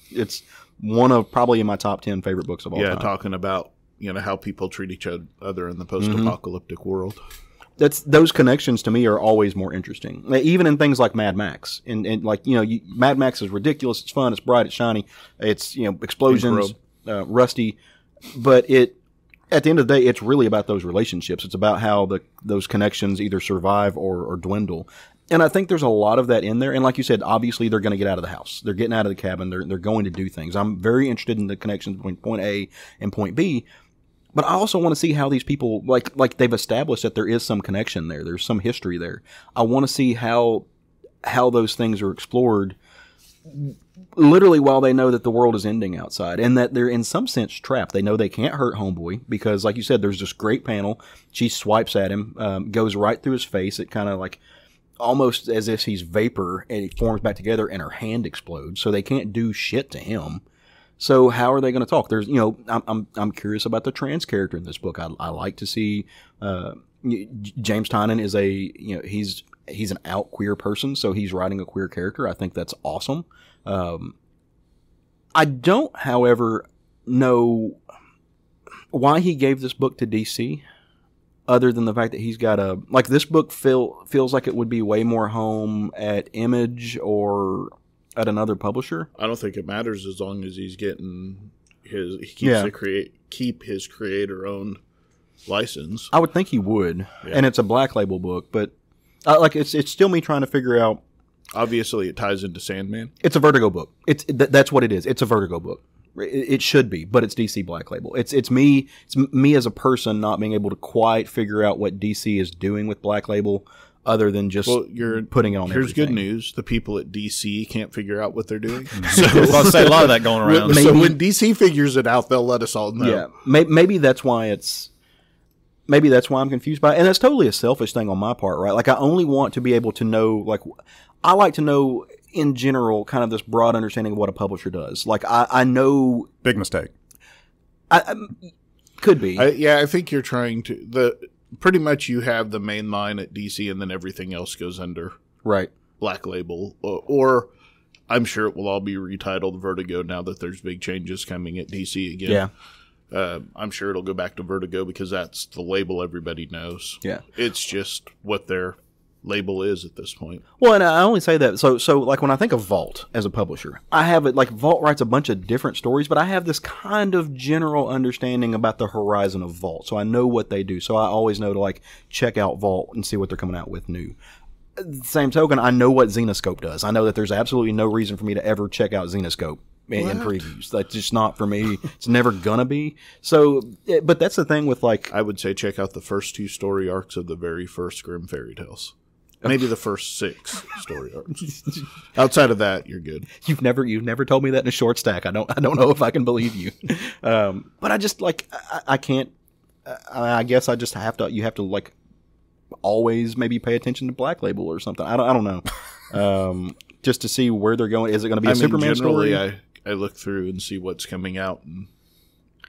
It's one of probably in my top 10 favorite books of all time. Yeah, talking about how people treat each other in the post-apocalyptic world. Those connections to me are always more interesting. Even in things like Mad Max, and Mad Max is ridiculous. It's fun. It's bright. It's shiny. It's explosions, rusty. But at the end of the day, it's really about those relationships. It's about how those connections either survive or dwindle. And I think there's a lot of that in there. And like you said, obviously they're going to get out of the house. They're getting out of the cabin. They're going to do things. I'm very interested in the connections between point A and point B. But I also want to see how these people, like they've established that there is some connection there. There's some history there. I want to see how those things are explored literally while they know that the world is ending outside and that they're in some sense trapped. They know they can't hurt Homeboy because, like you said, there's this great panel. She swipes at him, goes right through his face. It kind of like almost as if he's vapor, and he forms back together and her hand explodes. So they can't do shit to him. So how are they going to talk? There's, I'm curious about the trans character in this book. I like to see James Tynion is he's an out queer person, so he's writing a queer character. I think that's awesome. I don't, however, know why he gave this book to DC, other than the fact that he's got this book feels like it would be way more home at Image or at another publisher. I don't think it matters as long as he's getting keep his creator owned license. I would think he would, and it's a Black Label book, but it's still me trying to figure out. Obviously, it ties into Sandman. It's a Vertigo book. That's what it is. It's a Vertigo book. It should be, but it's DC Black Label. It's me as a person not being able to quite figure out what DC is doing with Black Label, other than just putting it on. Here's everything. good news: the people at DC can't figure out what they're doing. So I'll say a lot of that going around. So when DC figures it out, they'll let us all know. Yeah, maybe that's why Maybe that's why I'm confused by it. And that's totally a selfish thing on my part, right? Like, I only want to be able to know, I like to know in general kind of this broad understanding of what a publisher does. Like, I know... Big mistake. Could be. I think you're trying to... Pretty much you have the main line at DC and then everything else goes under right. Black Label. Or I'm sure it will all be retitled Vertigo now that there's big changes coming at DC again. Yeah. I'm sure it'll go back to Vertigo because that's the label everybody knows. Yeah. It's just what their label is at this point. Well, and I only say that so like when I think of Vault as a publisher, I have it like Vault writes a bunch of different stories, but I have this kind of general understanding about the horizon of Vault, so I know what they do. So I always know to like check out Vault and see what they're coming out with new. Same token, I know what Xenoscope does. I know that there's absolutely no reason for me to ever check out Xenoscope in previews. That's just not for me. It's never gonna be. So, but that's the thing with like, I would say check out the first 2 story arcs of the very first Grimm Fairy Tales. Maybe the first 6 story arcs. Outside of that, you're good. You've never told me that in a short stack. I don't know if I can believe you. But I just like I can't. I guess I just have to. You have to like always maybe pay attention to Black Label or something. I don't know. Just to see where they're going. Is it going to be a Superman story? I look through and see what's coming out, and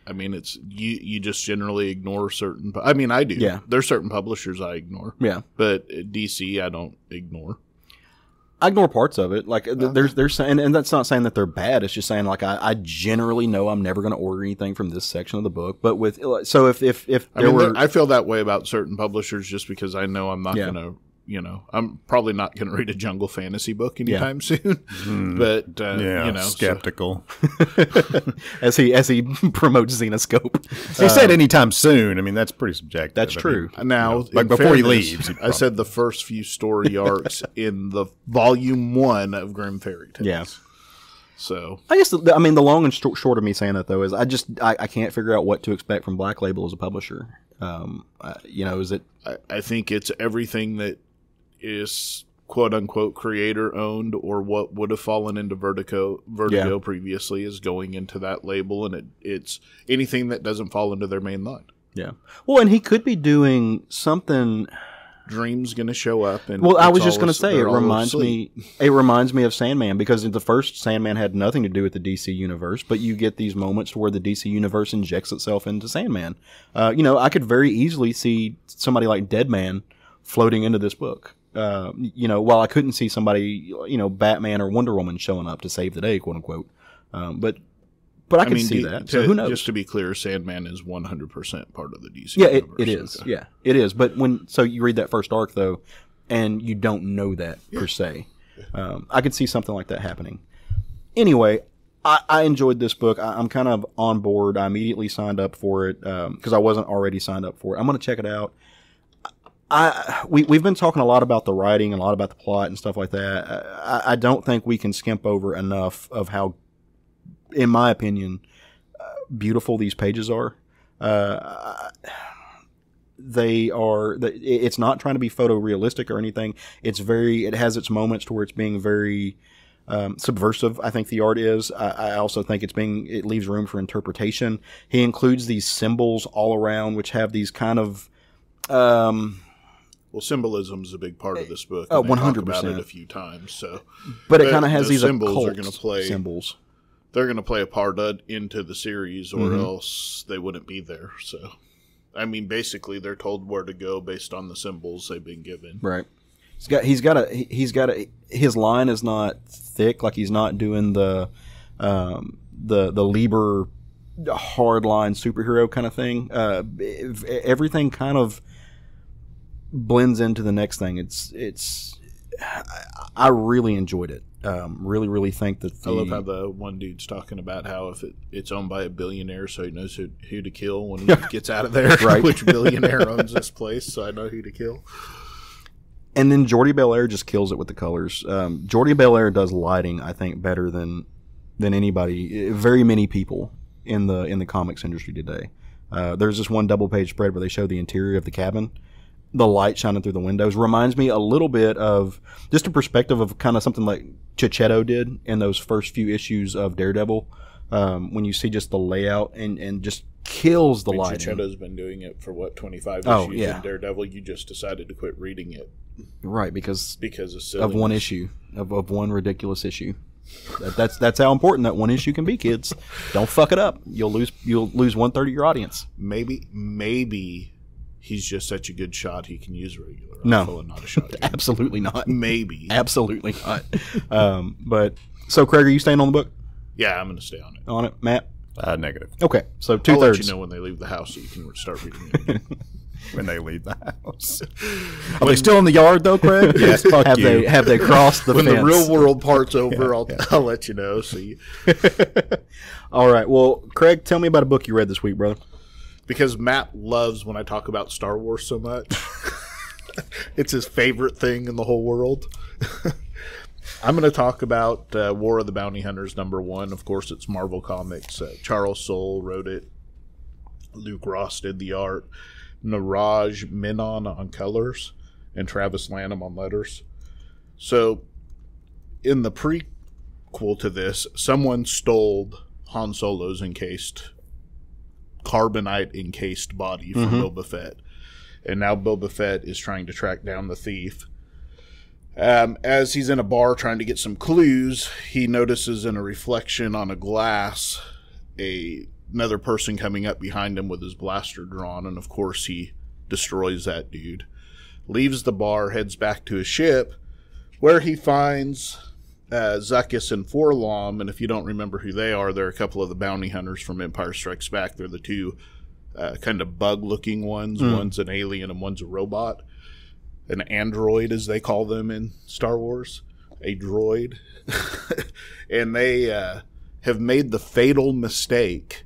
I mean, it's you just generally ignore certain. I mean, I do. Yeah. There's certain publishers I ignore. Yeah. But DC, I don't ignore. I ignore parts of it. Like they're saying, and that's not saying that they're bad. It's just saying like I generally know I'm never going to order anything from this section of the book. But with so if I feel that way about certain publishers just because I know I'm not going to. You know, I'm probably not going to read a jungle fantasy book anytime soon. But skeptical. as he promotes Xenoscope. He said anytime soon. I mean, that's pretty subjective. That's true. Now, like before he leaves, I said the first few story arcs in the volume 1 of Grimm Fairy Tales. Yeah. So I guess the long and short of me saying that though is I can't figure out what to expect from Black Label as a publisher. Is it? I think it's everything that is quote unquote creator owned or what would have fallen into Vertigo previously is going into that label, and it's anything that doesn't fall into their main line. Yeah. Well, and he could be doing something. Dream's going to show up, and I was just going to say it reminds me of Sandman, because the first Sandman had nothing to do with the DC universe, but you get these moments where the DC universe injects itself into Sandman. I could very easily see somebody like Deadman floating into this book. While I couldn't see somebody, Batman or Wonder Woman showing up to save the day, quote unquote. But I can see that. So who knows? Just to be clear, Sandman is 100% part of the DC universe. It is. Okay. Yeah, it is. But so you read that first arc though, and you don't know that per se. I could see something like that happening. Anyway, I enjoyed this book. I'm kind of on board. I immediately signed up for it because I wasn't already signed up for it. I'm going to check it out. We've been talking a lot about the writing and a lot about the plot and stuff like that. I don't think we can skimp over enough of how, in my opinion, beautiful these pages are. They are. It's not trying to be photorealistic or anything. It has its moments to where it's being very subversive. I think the art is. I also think it leaves room for interpretation. He includes these symbols all around, which have these kind of. Well, symbolism is a big part of this book. 100%. About it a few times. So, but it kind of has these symbols are going to play symbols. They're going to play a part into the series, or else they wouldn't be there. So, I mean, basically, they're told where to go based on the symbols they've been given. Right. His line is not thick. Like he's not doing the Lieber hardline superhero kind of thing. Everything kind of blends into the next thing. I really enjoyed it. Really think that I love how the one dude's talking about how if it's owned by a billionaire, so he knows who to kill when he gets out of there. Right. Which billionaire owns this place, so I know who to kill. And then Jordi Belair just kills it with the colors. Jordi Belair does lighting, I think, better than anybody, very many people in the comics industry today. There's this one double page spread where they show the interior of the cabin. The light shining through the windows reminds me a little bit of just a perspective of kind of something like Checchetto did in those first few issues of Daredevil, when you see just the layout and just kills the lighting. Checchetto's been doing it for 25 issues in Daredevil. You just decided to quit reading it, right? Because of one issue of one ridiculous issue. That's how important that one issue can be, kids. Don't fuck it up. You'll lose 1/3 of your audience. Maybe he's just such a good shot he can use a regular No, rifle and not a shotgun. Absolutely not. Maybe. Absolutely not. But so, Craig, are you staying on the book? Yeah, I'm going to stay on it. On it, Matt? Negative. Okay, so I'll 2/3. let you know when they leave the house so you can start reading it again. When they leave the house. Are they still in the yard, though, Craig? Yes, fuck have you. Have they crossed the When fence? the real world part's over, I'll let you know. See, All right. Well, Craig, tell me about a book you read this week, brother. because Matt loves when I talk about Star Wars so much. It's his favorite thing in the whole world. I'm going to talk about War of the Bounty Hunters #1. Of course, it's Marvel Comics. Charles Soule wrote it. Luke Ross did the art. Niraj Menon on colors. And Travis Lanham on letters. So, in the prequel to this, someone stole Han Solo's carbonite-encased body from Boba Fett. And now Boba Fett is trying to track down the thief. As he's in a bar trying to get some clues, he notices in a reflection on a glass another person coming up behind him with his blaster drawn, and of course he destroys that dude. Leaves the bar, heads back to his ship, where he finds Zuckuss and Forlom, and if you don't remember who they are, they're a couple of the bounty hunters from Empire Strikes Back. They're the two kind of bug-looking ones. One's an alien and one's a robot. An android, as they call them in Star Wars. A droid. And they have made the fatal mistake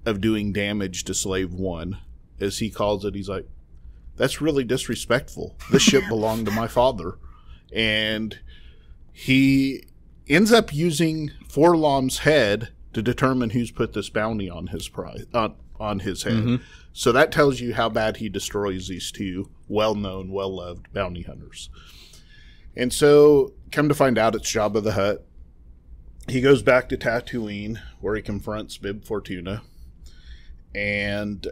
of doing damage to Slave One. As he calls it, he's like, that's really disrespectful. This ship belonged to my father. And he ends up using Forlom's head to determine who's put this bounty on his on his head. So that tells you how bad he destroys these two well-known, well-loved bounty hunters. And so, come to find out, it's Jabba the Hutt. He goes back to Tatooine, where he confronts Bib Fortuna. And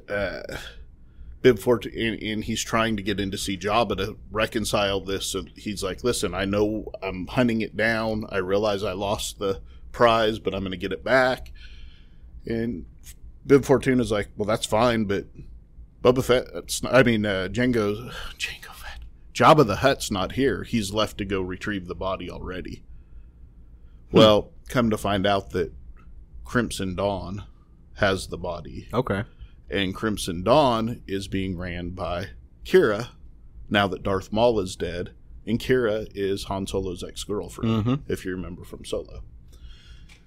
Bib Fortuna, and he's trying to get in to see Jabba to reconcile this. So he's like, listen, I know I'm hunting it down. I realize I lost the prize, but I'm going to get it back. And Bib Fortuna's like, well, that's fine, but Jabba the Hutt's not here. He's left to go retrieve the body already. Well, come to find out that Crimson Dawn has the body. Okay. And Crimson Dawn is being ran by Kira, now that Darth Maul is dead. And Kira is Han Solo's ex-girlfriend, if you remember from Solo.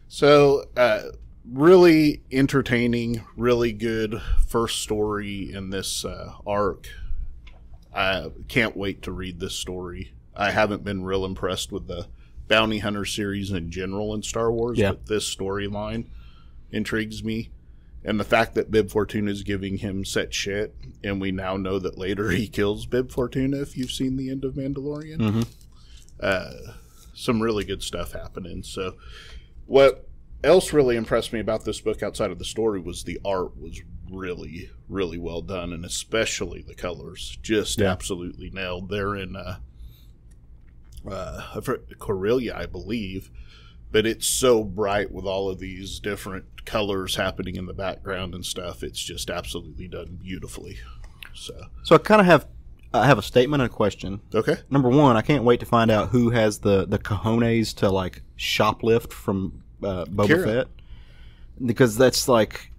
So, really entertaining, really good first story in this arc. I can't wait to read this story. I haven't been real impressed with the Bounty Hunter series in general in Star Wars, but this storyline intrigues me. And the fact that Bib Fortuna is giving him set shit, and we now know that later he kills Bib Fortuna, if you've seen the end of Mandalorian. Some really good stuff happening. So what else really impressed me about this book outside of the story was the art was really, really well done, and especially the colors. Just absolutely nailed. They're in Corellia, I believe. But it's so bright with all of these different colors happening in the background and stuff. It's just absolutely done beautifully. So I kind of have a statement and a question. Okay. Number one, I can't wait to find out who has the cojones to like shoplift from Boba Kira. Fett, because that's like.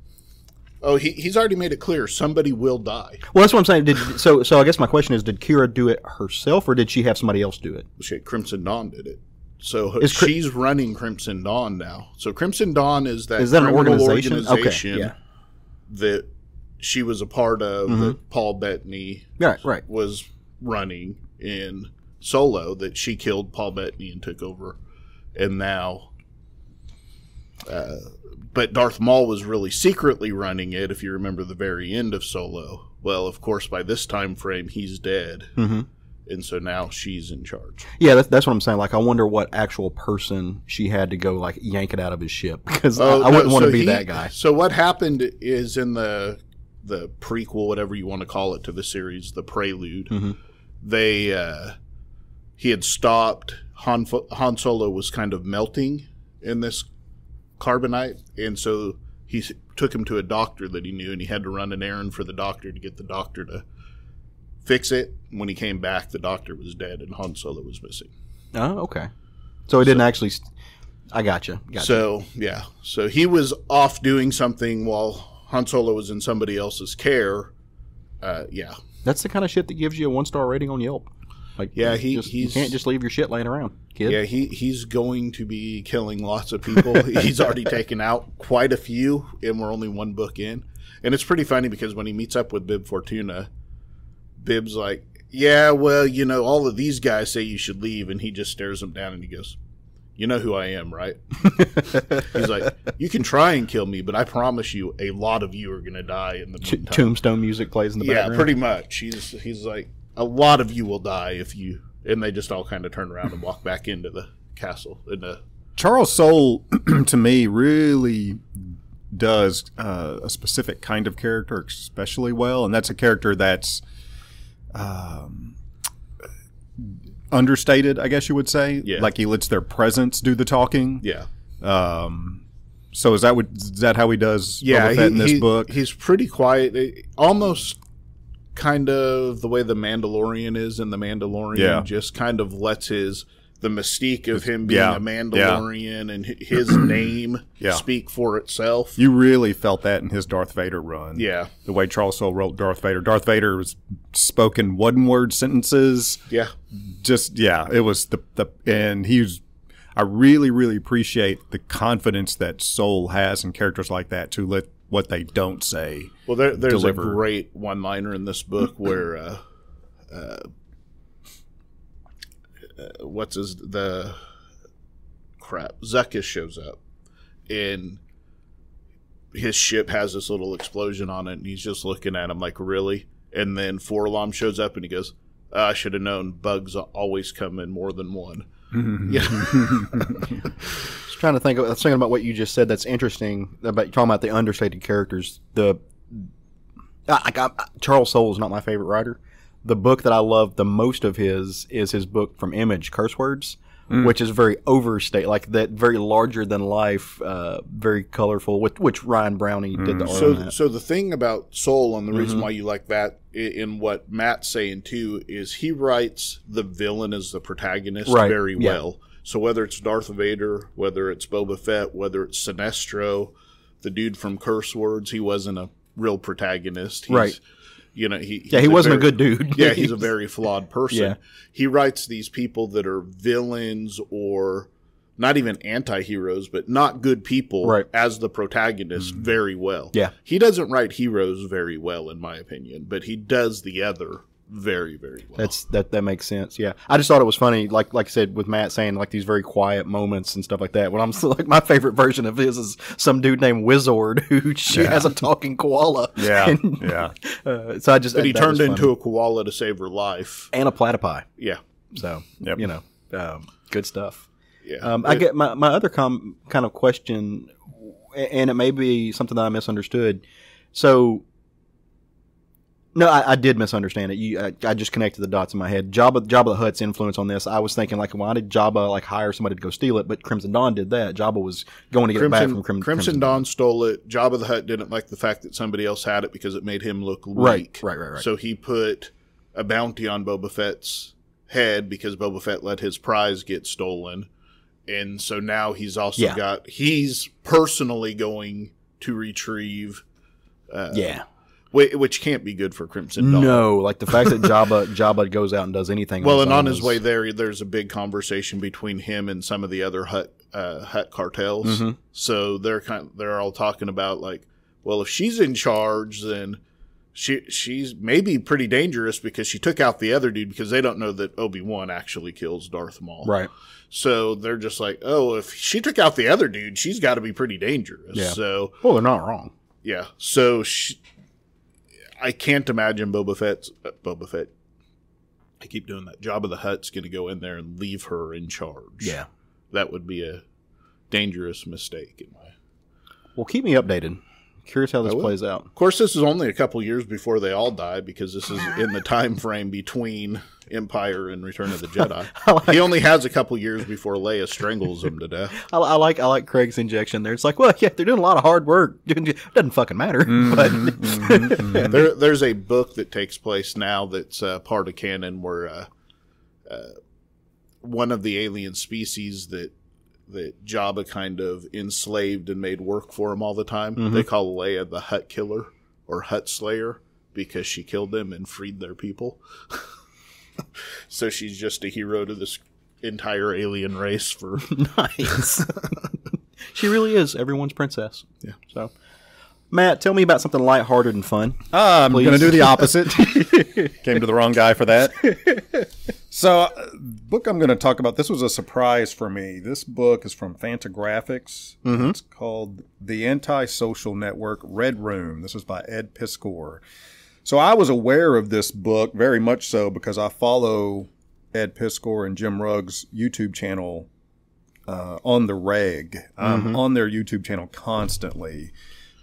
Oh, he's already made it clear somebody will die. Well, that's what I'm saying. So I guess my question is, did Kira do it herself, or did she have somebody else do it? Shit, Crimson Dawn did it. So she's running Crimson Dawn now. So Crimson Dawn is that an organization? Okay, that she was a part of, that Paul Bettany was running in Solo, that she killed Paul Bettany and took over. And now... but Darth Maul was really secretly running it, if you remember the very end of Solo. Well, of course, by this time frame, he's dead. And so now she's in charge. Yeah, that's what I'm saying. Like, I wonder what actual person she had to go, like, yank it out of his ship. Because I wouldn't want to be that guy. So what happened is in the prequel, whatever you want to call it, to the series, the prelude, he had stopped. Han Solo was kind of melting in this carbonite, and so he took him to a doctor that he knew, and he had to run an errand for the doctor to get the doctor to fix it. When he came back, the doctor was dead and Han Solo was missing. Oh, okay. So he didn't actually. I gotcha. So yeah, so he was off doing something while Han Solo was in somebody else's care. Yeah, that's the kind of shit that gives you a 1-star rating on Yelp. Like, yeah, you can't just leave your shit laying around, kid. Yeah, he's going to be killing lots of people. He's already taken out quite a few, and we're only one book in. And it's pretty funny because when he meets up with Bib Fortuna, Bib's like, yeah, well, all of these guys say you should leave, and he just stares them down and he goes, you know who I am, right? He's like, you can try and kill me, but I promise you a lot of you are going to die in the meantime. Tombstone music plays in the background. Yeah, pretty much. He's like, a lot of you will die if you... And they just all kind of turn around and walk back into the castle. Charles Soule, to me, really does a specific kind of character especially well, and that's a character that's understated, I guess you would say. Yeah. Like he lets their presence do the talking. Yeah. So is that how he does Boba Fett in this book? He's pretty quiet. Almost kind of the way the Mandalorian is in The Mandalorian. Just kind of lets the mystique of him being a Mandalorian and his name speak for itself. You really felt that in his Darth Vader run. Yeah. The way Charles Soule wrote Darth Vader. Darth Vader was spoken one-word sentences. Yeah. Just, it was and I really, really appreciate the confidence that Soule has in characters like that to let what they don't say Well, there's deliver. a great one-liner in this book where Zuckuss shows up and his ship has this little explosion on it and he's just looking at him like, really? And then Forlom shows up and he goes, I should have known bugs always come in more than one. Yeah. I was thinking about what you just said. That's interesting about talking about the understated characters. Charles Soule is not my favorite writer. The book that I love the most of his is his book from Image, Curse Words, which is very overstated, like that, very larger than life, very colorful. Which Ryan Brownie did the art on that. So the thing about Soule and the reason why you like that, in what Matt's saying too, is he writes the villain as the protagonist very well. So whether it's Darth Vader, whether it's Boba Fett, whether it's Sinestro, the dude from Curse Words, he wasn't a real protagonist. He wasn't a good dude. Yeah, he's a very flawed person. Yeah. He writes these people that are villains or not even anti-heroes, but not good people as the protagonist very well. Yeah. He doesn't write heroes very well, in my opinion, but he does the other very, very well. That makes sense. Yeah, I just thought it was funny, like I said, with Matt saying like these very quiet moments and stuff like that. When I'm like, my favorite version of his is some dude named Wizard who has a talking koala. Yeah, So but he turned into a koala to save her life and a platypi. Yeah. So good stuff. Yeah. I get my other kind of question, and it may be something that I misunderstood. So. No, I did misunderstand it. I just connected the dots in my head. Jabba the Hutt's influence on this. I was thinking like, why did Jabba hire somebody to go steal it? But Crimson Dawn did that. Jabba was going to get it back from Crimson Dawn stole it. Jabba the Hutt didn't like the fact that somebody else had it because it made him look weak. Right. So he put a bounty on Boba Fett's head because Boba Fett let his prize get stolen, and so now he's also he's personally going to retrieve. Which can't be good for Crimson Dawn. No, like the fact that Jabba goes out and does anything. Well, and on his way there's a big conversation between him and some of the other Hutt cartels. Mm-hmm. So they're all talking about like, well, if she's in charge, then she's maybe pretty dangerous because she took out the other dude because they don't know that Obi-Wan actually kills Darth Maul. Right. So they're just like, oh, if she took out the other dude, she's got to be pretty dangerous. Yeah. So well, they're not wrong. Yeah. So I can't imagine Boba Fett. I keep doing that. Jabba the Hutt's going to go in there and leave her in charge. Yeah. That would be a dangerous mistake. Well, keep me updated. Curious how this plays out. Of course, this is only a couple years before they all die, because this is in the time frame between Empire and Return of the Jedi. He only has a couple years before Leia strangles him to death. I like Craig's injection there. It's like, well, yeah, they're doing a lot of hard work. It doesn't fucking matter. But There's a book that takes place now that's part of canon where one of the alien species that Jabba kind of enslaved and made work for him all the time, they call Leia the Hutt Killer or Hutt Slayer because she killed them and freed their people. So she's just a hero to this entire alien race. For nice. She really is everyone's princess. Yeah. So, Matt, tell me about something lighthearted and fun. I'm going to do the opposite. Came to the wrong guy for that. So, book I'm going to talk about, this was a surprise for me. This book is from Fantagraphics. It's called The Antisocial Network, Red Room. This is by Ed Piskor. So I was aware of this book very much so because I follow Ed Piskor and Jim Rugg's YouTube channel on the reg. I'm on their YouTube channel constantly.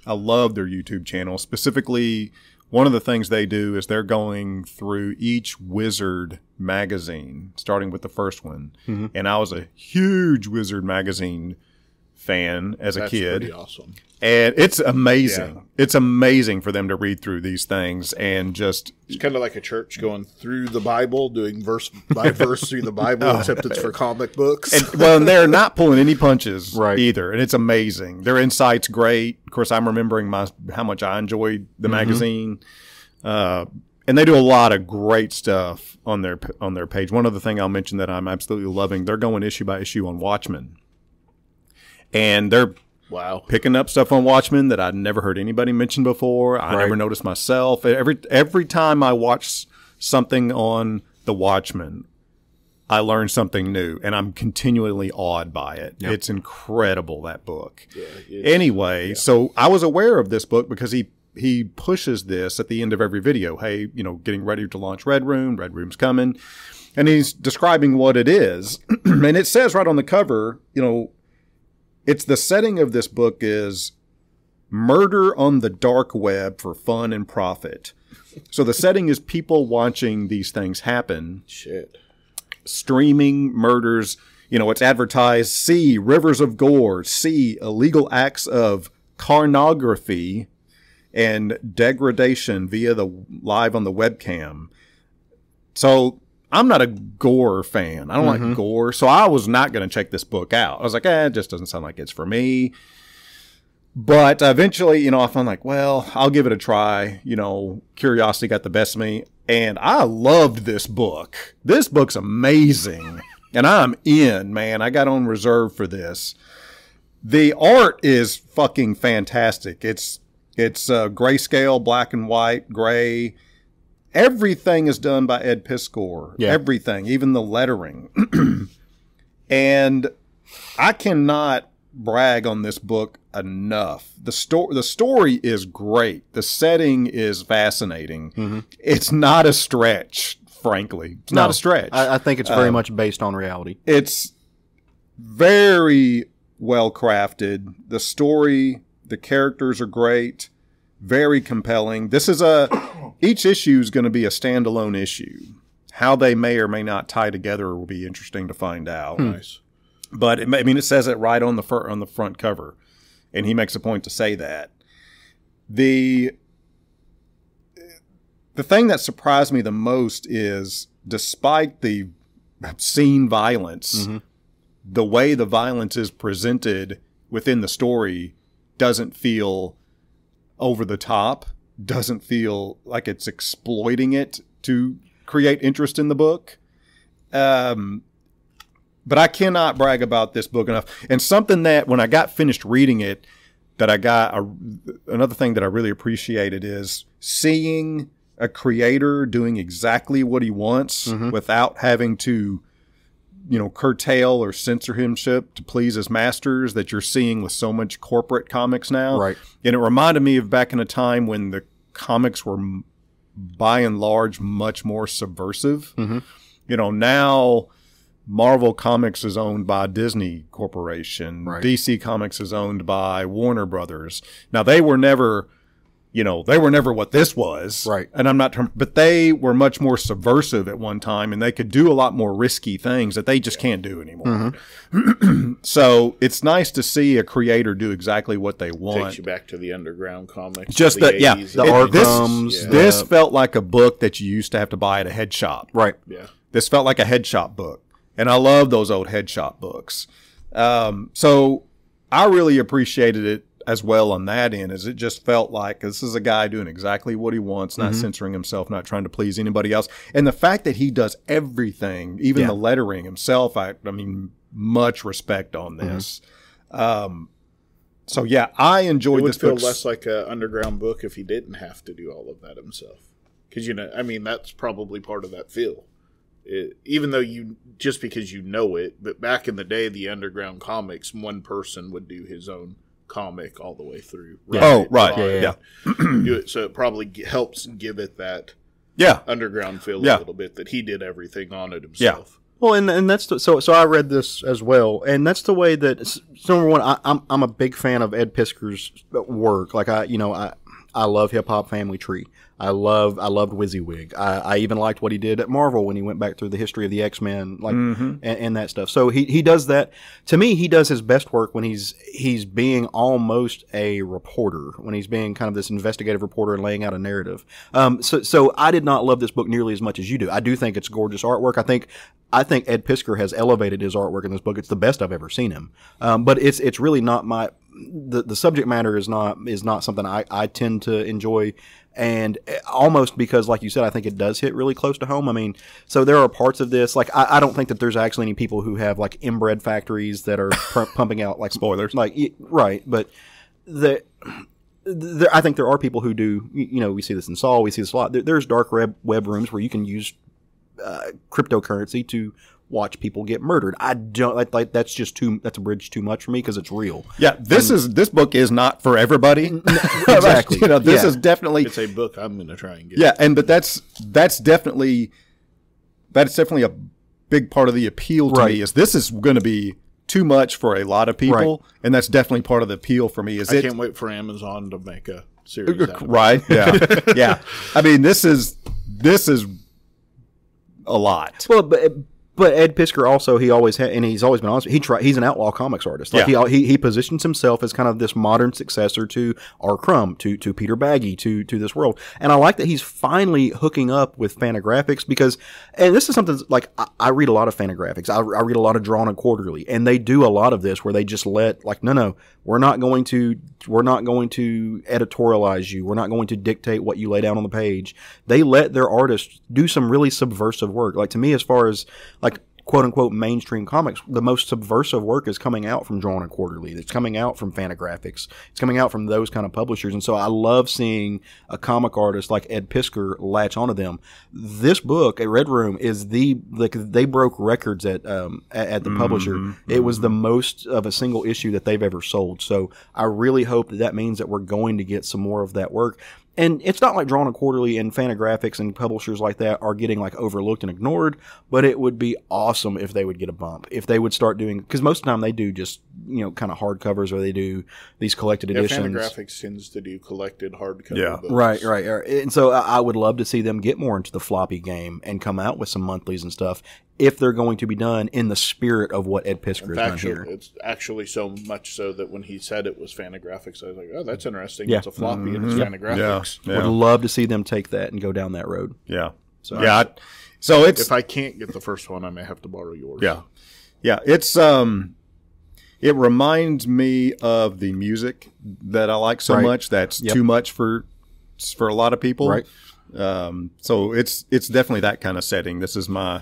I love their YouTube channel. Specifically, one of the things they do is they're going through each Wizard magazine, starting with the first one. And I was a huge Wizard magazine fan as a kid. Pretty awesome. And it's amazing. Yeah. It's amazing for them to read through these things and just... It's kind of like a church going through the Bible, doing verse by verse through the Bible, except it's for comic books. And they're not pulling any punches either. And it's amazing. Their insight's great. Of course, I'm remembering how much I enjoyed the magazine. And they do a lot of great stuff on their page. One other thing I'll mention that I'm absolutely loving, they're going issue by issue on Watchmen. And they're picking up stuff on Watchmen that I'd never heard anybody mention before. I never noticed myself. Every time I watch something on the Watchmen, I learn something new, and I'm continually awed by it. Yep. It's incredible, that book. Yeah, anyway, so I was aware of this book because he pushes this at the end of every video. Hey, getting ready to launch Red Room. Red Room's coming. And he's describing what it is. And it says right on the cover, it's the setting of this book is murder on the dark web for fun and profit. So the setting is people watching these things happen. Shit. Streaming murders. It's advertised, see rivers of gore, see illegal acts of carnography and degradation via the live on the webcam. So I'm not a gore fan. I don't like gore. So I was not going to check this book out. I was like, it just doesn't sound like it's for me. But eventually, I found like, well, I'll give it a try. Curiosity got the best of me. And I loved this book. This book's amazing. And I'm in, man. I got on reserve for this. The art is fucking fantastic. It's grayscale, black and white, gray. Everything is done by Ed Piskor. Yeah. Everything, even the lettering. And I cannot brag on this book enough. The story is great. The setting is fascinating. It's not a stretch, frankly. It's not a stretch. I think it's very much based on reality. It's very well crafted. The story, the characters are great. Very compelling. This is each issue is going to be a standalone issue. How they may or may not tie together will be interesting to find out. Nice. But it says it right on the front cover, and he makes a point to say that. The thing that surprised me the most is, despite the obscene violence, the way the violence is presented within the story doesn't feel over the top, doesn't feel like it's exploiting it to create interest in the book. But I cannot brag about this book enough. And something that when I got finished reading it, that I got another thing that I really appreciated is seeing a creator doing exactly what he wants without having to, curtail or censor himself to please his masters, that you're seeing with so much corporate comics now. Right. And it reminded me of back in a time when the comics were by and large much more subversive. Now Marvel Comics is owned by Disney Corporation. Right. DC Comics is owned by Warner Brothers. Now, they were never, they were never what this was. Right. And I'm not, but they were much more subversive at one time, and they could do a lot more risky things that they just can't do anymore. So it's nice to see a creator do exactly what they want. Takes you back to the underground comics. Just the that, yeah. 80s. The Arkhams. This felt like a book that you used to have to buy at a head shop. Right. Yeah. This felt like a head shop book. And I love those old head shop books. So I really appreciated it as well on that end, as it just felt like this is a guy doing exactly what he wants, not censoring himself, not trying to please anybody else. And the fact that he does everything, even the lettering himself, I mean, much respect on this. So yeah, I enjoyed this book. It would feel less like an underground book if he didn't have to do all of that himself. Because, that's probably part of that feel. Even though just because you know it, but back in the day, the underground comics, one person would do his own comic all the way through. Right? Oh, right. Yeah. Do it, so it probably helps give it that underground feel a little bit, that he did everything on it himself. Well, and that's so I read this as well, and that's the way that. So number one, I'm a big fan of Ed Piskor's work. Like I love Hip Hop Family Tree. I loved WYSIWYG. I even liked what he did at Marvel when he went back through the history of the X-Men, and that stuff. So he does that. To me, he does his best work when he's being almost a reporter, when he's being kind of this investigative reporter and laying out a narrative. So I did not love this book nearly as much as you do. I do think it's gorgeous artwork. I think Ed Piskor has elevated his artwork in this book. It's the best I've ever seen him. But it's really not the subject matter is not something I tend to enjoy. And almost because, like you said, I think it does hit really close to home. I mean, so there are parts of this, like, I don't think that there's actually any people who have, like, inbred factories that are pumping out, like, spoilers. Like, right. But I think there are people who do, we see this in Saw, we see this a lot. There's dark web rooms where you can use cryptocurrency to watch people get murdered. I don't like that's a bridge too much for me because it's real. Yeah, this book is not for everybody. Exactly. This is definitely, it's a book I'm going to try and get. Yeah, but that's definitely a big part of the appeal to me. Is this is going to be too much for a lot of people, and that's definitely part of the appeal for me. I can't wait for Amazon to make a series out of it. Right? Yeah, yeah. I mean, this is a lot. Well, but Ed Piskor also, he always had, and he's always been honest. He's an outlaw comics artist. Like he positions himself as kind of this modern successor to R. Crumb, to Peter Baggy, to this world. And I like that he's finally hooking up with Fantagraphics because, and this is something like I read a lot of Fantagraphics. I read a lot of Drawn and Quarterly, and they do a lot of this where they just let no, we're not going to editorialize you. We're not going to dictate what you lay down on the page. They let their artists do some really subversive work. Like, to me, as far as like quote unquote mainstream comics, the most subversive work is coming out from Drawn and Quarterly. It's coming out from Fantagraphics. It's coming out from those kind of publishers. And so I love seeing a comic artist like Ed Piskor latch onto them. This book at Red Room is they broke records at the publisher. It was the most of a single issue that they've ever sold. So I really hope that means that we're going to get some more of that work. And it's not like Drawn and Quarterly and Fantagraphics and publishers like that are getting like overlooked and ignored, but it would be awesome if they would get a bump. If they would start doing, because most of the time they do just, kind of hardcovers, or they do these collected editions. Fantagraphics tends to do collected hardcover books. Right. And so I would love to see them get more into the floppy game and come out with some monthlies and stuff, if they're going to be done in the spirit of what Ed Piskor has done here. It's actually so much so that when he said it was Fantagraphics, I was like, oh, that's interesting. Yeah. It's a floppy and it's Fantagraphics. Yeah. Would love to see them take that and go down that road. Yeah. So it's, if I can't get the first one, I may have to borrow yours. Yeah. Yeah. It's it reminds me of the music that I like so much. That's too much for a lot of people. Right. So it's definitely that kind of setting. This is my,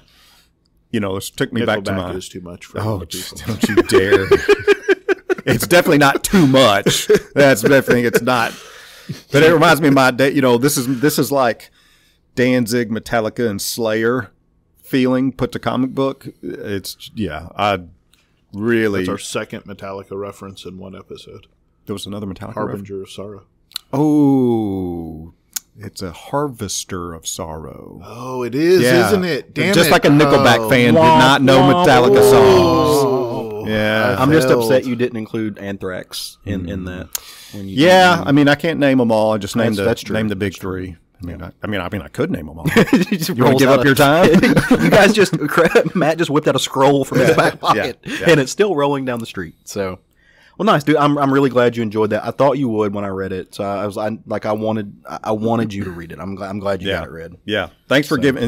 this took me back to my. Is too much for a lot of people. Don't you dare! It's definitely not too much. That's definitely it's not. But it reminds me of my day. This is like Danzig, Metallica, and Slayer feeling put to comic book. I really. That's our second Metallica reference in one episode. There was another Metallica Harbinger of Sorrow. Oh, It's a harvester of sorrow. Oh, it is, isn't it? Damn Just it. like a Nickelback fan did not know Metallica songs. Yeah. I'm just upset you didn't include Anthrax in that. When you I mean, I can't name them all. I just named the big three. I mean, I could name them all. You want to give up your time? You guys Matt just whipped out a scroll from his back pocket, and it's still rolling down the street. So, well, nice, dude. I'm really glad you enjoyed that. I thought you would when I read it. So I wanted you to read it. I'm glad you got it read. Yeah. Thanks for giving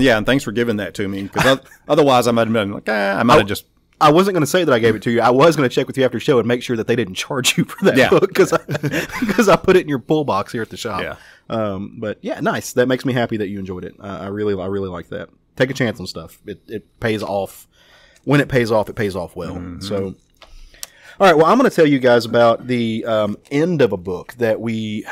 that to me, because otherwise I might have been like, I might have just. I wasn't going to say that I gave it to you. I was going to check with you after the show and make sure that they didn't charge you for that book, because I put it in your pull box here at the shop. Yeah. But yeah, nice. That makes me happy that you enjoyed it. I really like that. Take a chance on stuff. It pays off. When it pays off well. Mm-hmm. So, all right. Well, I'm going to tell you guys about the end of a book that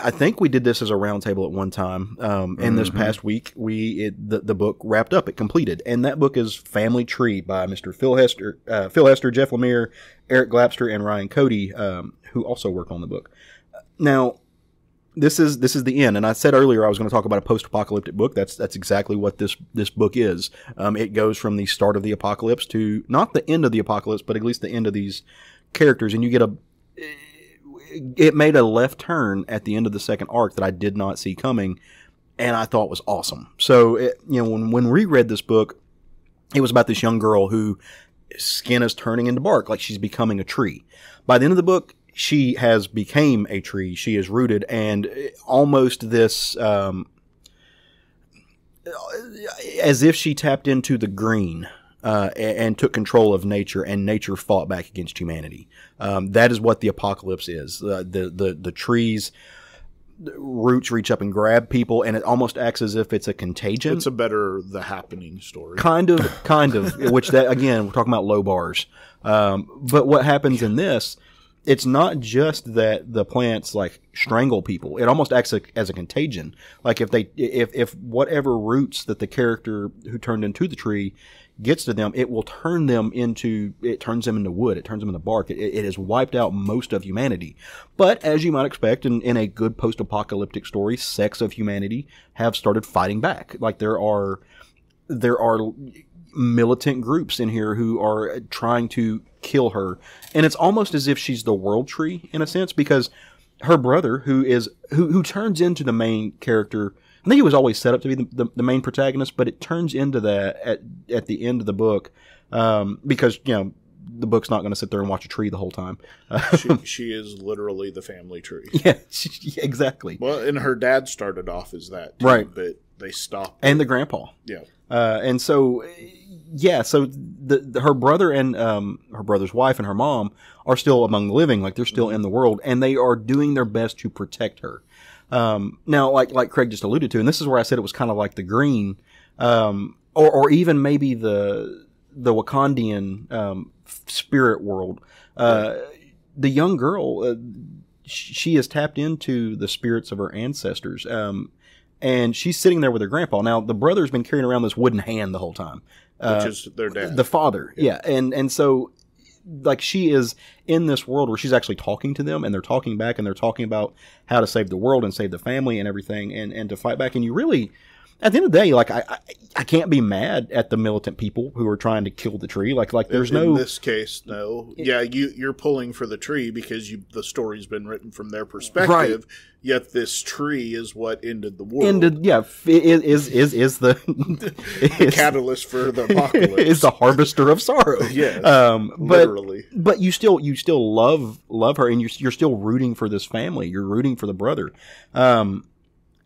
I think we did this as a roundtable at one time. And this past week, the book wrapped up. It completed, and that book is Family Tree by Mr. Phil Hester, Jeff Lemire, Eric Glapster, and Ryan Cody, who also worked on the book. Now, this is the end, and I said earlier I was going to talk about a post-apocalyptic book. That's exactly what this book is. It goes from the start of the apocalypse to not the end of the apocalypse, but at least the end of these characters, and you get it made a left turn at the end of the second arc that I did not see coming, and I thought was awesome. So, when we read this book, it was about this young girl whose skin is turning into bark, like she's becoming a tree. By the end of the book, she has became a tree. She is rooted, and almost this, as if she tapped into the green, and took control of nature, and nature fought back against humanity. That is what the apocalypse is. The trees, roots reach up and grab people, and it almost acts as if it's a contagion. It's a better The Happening story. Kind of, which that, again, we're talking about low bars. But what happens in this, it's not just that the plants like strangle people. It almost acts as a contagion. Like if whatever roots that the character who turned into the tree gets to them, it turns them into wood. It turns them into bark. It has wiped out most of humanity. But as you might expect in a good post-apocalyptic story, sects of humanity have started fighting back. Like there are militant groups in here who are trying to kill her, and it's almost as if she's the world tree in a sense, because her brother, who turns into the main character. I think he was always set up to be the main protagonist, but it turns into that at the end of the book, because the book's not going to sit there and watch a tree the whole time. She is literally the family tree. Yeah, exactly. Well, and her dad started off as that too, right? But they stopped. And the grandpa. Yeah. And so, so her brother and her brother's wife and her mom are still among the living, like they're still in the world, and they are doing their best to protect her. Now, like Craig just alluded to, and this is where I said it was kind of like the green, or even maybe the Wakandian spirit world. The young girl, she has tapped into the spirits of her ancestors. And she's sitting there with her grandpa. Now, the brother's been carrying around this wooden hand the whole time. Which is their dad. The father, yeah. And so, like, she is in this world where she's actually talking to them, and they're talking back, and they're talking about how to save the world and save the family and everything, and to fight back. And you really, at the end of the day, like, I can't be mad at the militant people who are trying to kill the tree. Like there's in this case, no. Yeah, you're pulling for the tree because the story's been written from their perspective. Right. Yet this tree is what ended the world. Is the catalyst for the apocalypse. Is the harvester of sorrow. Yeah, literally. But you still love her, and you're still rooting for this family. You're rooting for the brother. By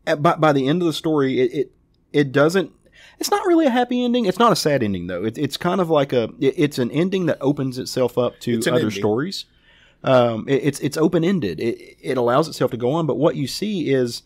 the end of the story, it doesn't. It's not really a happy ending. It's not a sad ending though. It's kind of like it's an ending that opens itself up to other stories. It's open ended. It allows itself to go on. But what you see is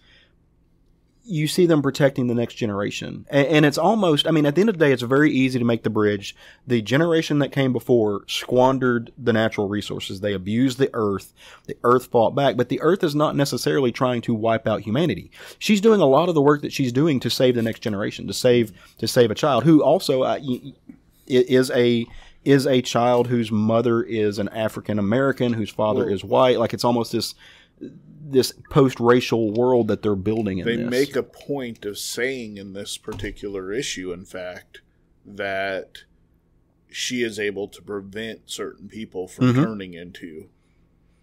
them protecting the next generation, and it's almost. I mean, at the end of the day, it's very easy to make the bridge. The generation that came before squandered the natural resources. They abused the earth. The earth fought back, but the earth is not necessarily trying to wipe out humanity. She's doing a lot of the work that she's doing to save the next generation, to save a child who also is a child whose mother is an African American, whose father is white. Like it's almost this this post-racial world that they're building in They this. make a point of saying in this particular issue, in fact, that she is able to prevent certain people from turning into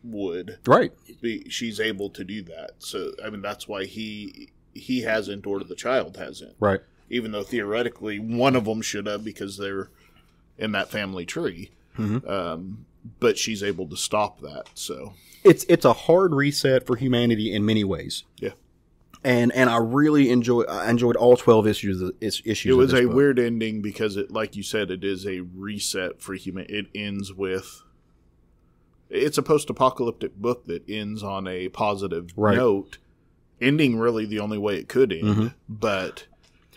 wood. Right. She's able to do that. So, I mean, that's why he hasn't, or the child hasn't. Right. Even though theoretically one of them should have, because they're in that family tree. But she's able to stop that. So it's a hard reset for humanity in many ways. Yeah. And I really enjoyed all 12 issues. It was a weird ending because it, like you said, it is a reset for human. It ends with. It's a post-apocalyptic book that ends on a positive note, ending really the only way it could end. But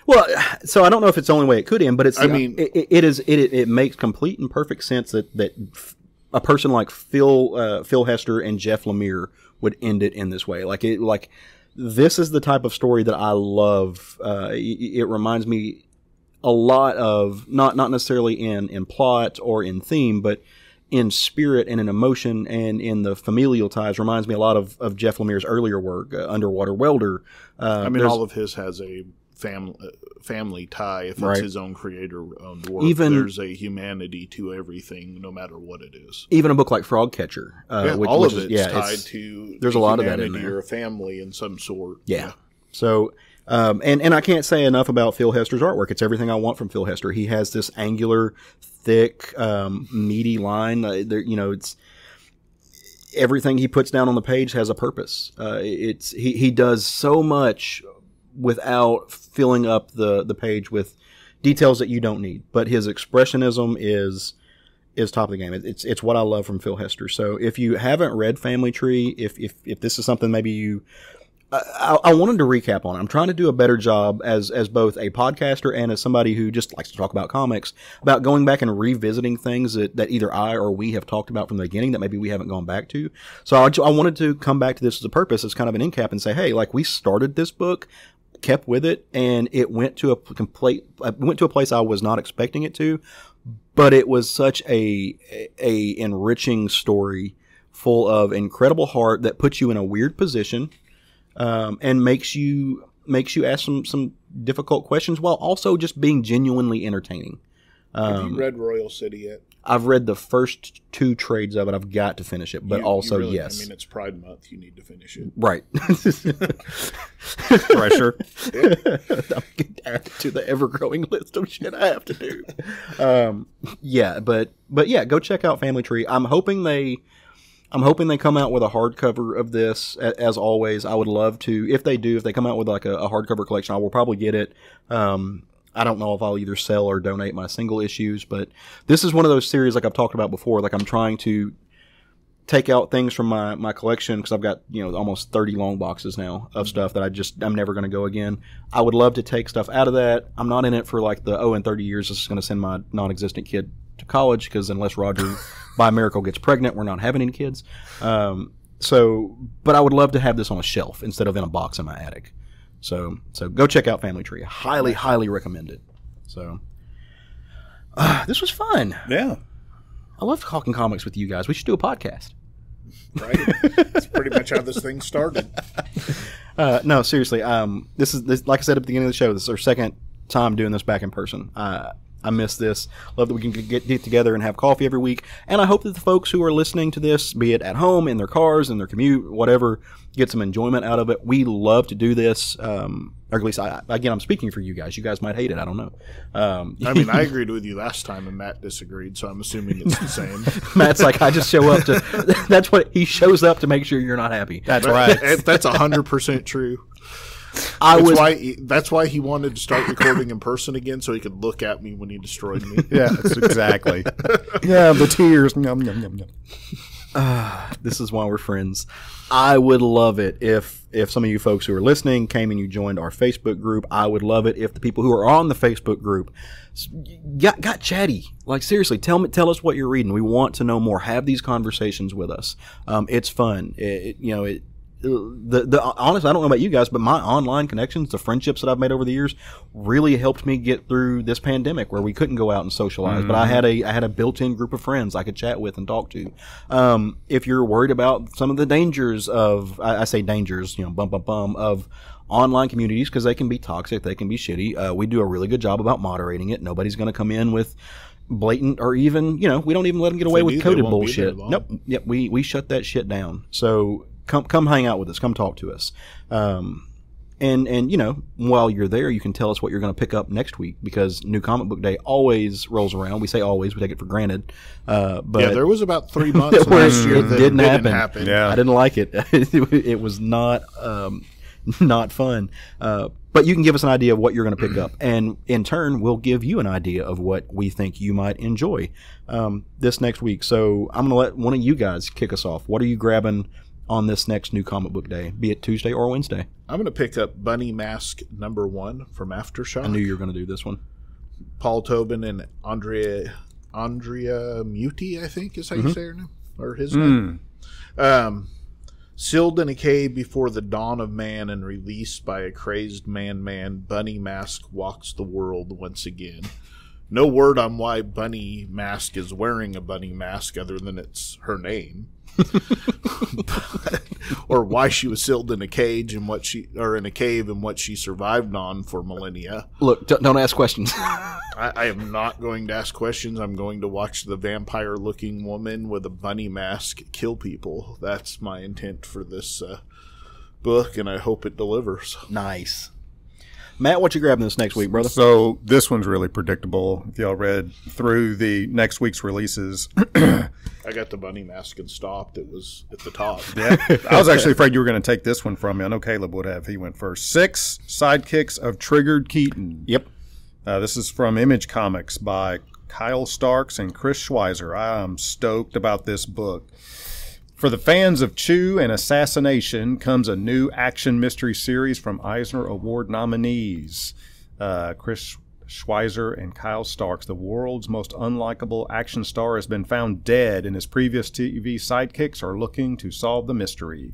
well, so I don't know if it's the only way it could end, but it's. I mean, it makes complete and perfect sense that a person like Phil Hester and Jeff Lemire would end it in this way. Like this is the type of story that I love. It reminds me a lot of not necessarily in plot or in theme, but in spirit and in emotion and in the familial ties. Reminds me a lot of Jeff Lemire's earlier work, Underwater Welder. I mean, all of his has a family tie. If it's his own creator-owned work, there's a humanity to everything, no matter what it is. Even a book like Frogcatcher, all of it's tied to there's a lot of that in there. Or a family in some sort. Yeah. So, and I can't say enough about Phil Hester's artwork. It's everything I want from Phil Hester. He has this angular, thick, meaty line. It's everything he puts down on the page has a purpose. He does so much without filling up the page with details that you don't need. But his expressionism is top of the game. It's what I love from Phil Hester. So if you haven't read Family Tree, if this is something maybe you I wanted to recap on it. I'm trying to do a better job as both a podcaster and as somebody who just likes to talk about comics, about going back and revisiting things that either I or we have talked about from the beginning that maybe we haven't gone back to. So I wanted to come back to this as a purpose, as kind of an end cap, and say, hey, like, we started this book, kept with it, and it went to a place I was not expecting it to, but it was such a enriching story full of incredible heart that puts you in a weird position. And makes you ask some difficult questions while also just being genuinely entertaining. Have you read Royal City yet? I've read the first 2 trades of it. I've got to finish it, but yes. I mean, it's Pride Month. You need to finish it. Right. Pressure. I'll get added to the ever-growing list of shit I have to do. But yeah, go check out Family Tree. I'm hoping they come out with a hardcover of this. As always, I would love to. If they come out with like a hardcover collection, I will probably get it. I don't know if I'll either sell or donate my single issues, but this is one of those series, like I've talked about before. Like, I'm trying to take out things from my collection, because I've got almost 30 long boxes now of stuff that I'm never going to go again. I would love to take stuff out of that. I'm not in it for like in 30 years this is going to send my non-existent kid to college, because unless Roger by miracle gets pregnant, we're not having any kids. But I would love to have this on a shelf instead of in a box in my attic. So go check out Family Tree. Highly, highly recommend it. So this was fun. Yeah. I love talking comics with you guys. We should do a podcast. Right. That's pretty much how this thing started. No, seriously. This like I said at the beginning of the show, this is our second time doing this back in person. I miss this. Love that we can get together and have coffee every week. And I hope that the folks who are listening to this, be it at home, in their cars, in their commute, whatever, get some enjoyment out of it. We love to do this. Or at least, I'm speaking for you guys. You guys might hate it. I don't know. I mean, I agreed with you last time, and Matt disagreed, so I'm assuming it's the same. Matt's like, I just show up to... That's what... He shows up to make sure you're not happy. That's right. That's 100% true. That's why he wanted to start recording in person again, so he could look at me when he destroyed me. Yeah, that's exactly. Yeah, the tears. Yum, yum, yum, yum. This is why we're friends. I would love it if some of you folks who are listening came and you joined our Facebook group. I would love it if the people who are on the Facebook group got chatty. Like, seriously, tell us what you're reading. We want to know more. Have these conversations with us. It's fun. honestly, I don't know about you guys, but my online connections, the friendships that I've made over the years, really helped me get through this pandemic where we couldn't go out and socialize. But I had a built-in group of friends I could chat with and talk to. If you're worried about some of the dangers of, I say dangers, of online communities, because they can be toxic, they can be shitty. We do a really good job about moderating it. Nobody's going to come in with blatant, or even, we don't even let them get away with coded bullshit. Nope. Yep. We shut that shit down. So come hang out with us. Come talk to us. And while you're there, you can tell us what you're going to pick up next week, because New Comic Book Day always rolls around. We say always, we take it for granted. But yeah, there was about 3 months last year that didn't happen. Yeah. I didn't like it. It was not fun. But you can give us an idea of what you're going to pick up, and in turn, we'll give you an idea of what we think you might enjoy this next week. So I'm going to let one of you guys kick us off. What are you grabbing on this next New Comic Book Day, be it Tuesday or Wednesday? I'm going to pick up Bunny Mask #1 from Aftershock. I knew you were going to do this one. Paul Tobin and Andrea Muti, I think is how you say her name, or his name. Sealed in a cave before the dawn of man and released by a crazed man, Bunny Mask walks the world once again. No word on why Bunny Mask is wearing a bunny mask other than it's her name. Or why she was sealed in a cage and in a cave and what she survived on for millennia. Look, don't ask questions. I am not going to ask questions. I'm going to watch the vampire-looking woman with a bunny mask kill people. That's my intent for this book, and I hope it delivers. Nice. Matt, what you grabbing this next week, brother? So this one's really predictable. If y'all read through the next week's releases. I got the bunny mask and stopped. It was at the top. Yeah, I was actually afraid you were going to take this one from me. I know Caleb would have. He went first. 6 Sidekicks of Triggered Keaton. Yep. This is from Image Comics by Kyle Starks and Chris Schweizer. I am stoked about this book. For the fans of Chew and Assassination comes a new action mystery series from Eisner Award nominees. Chris Schweizer and Kyle Starks. The world's most unlikable action star has been found dead, and his previous TV sidekicks are looking to solve the mystery.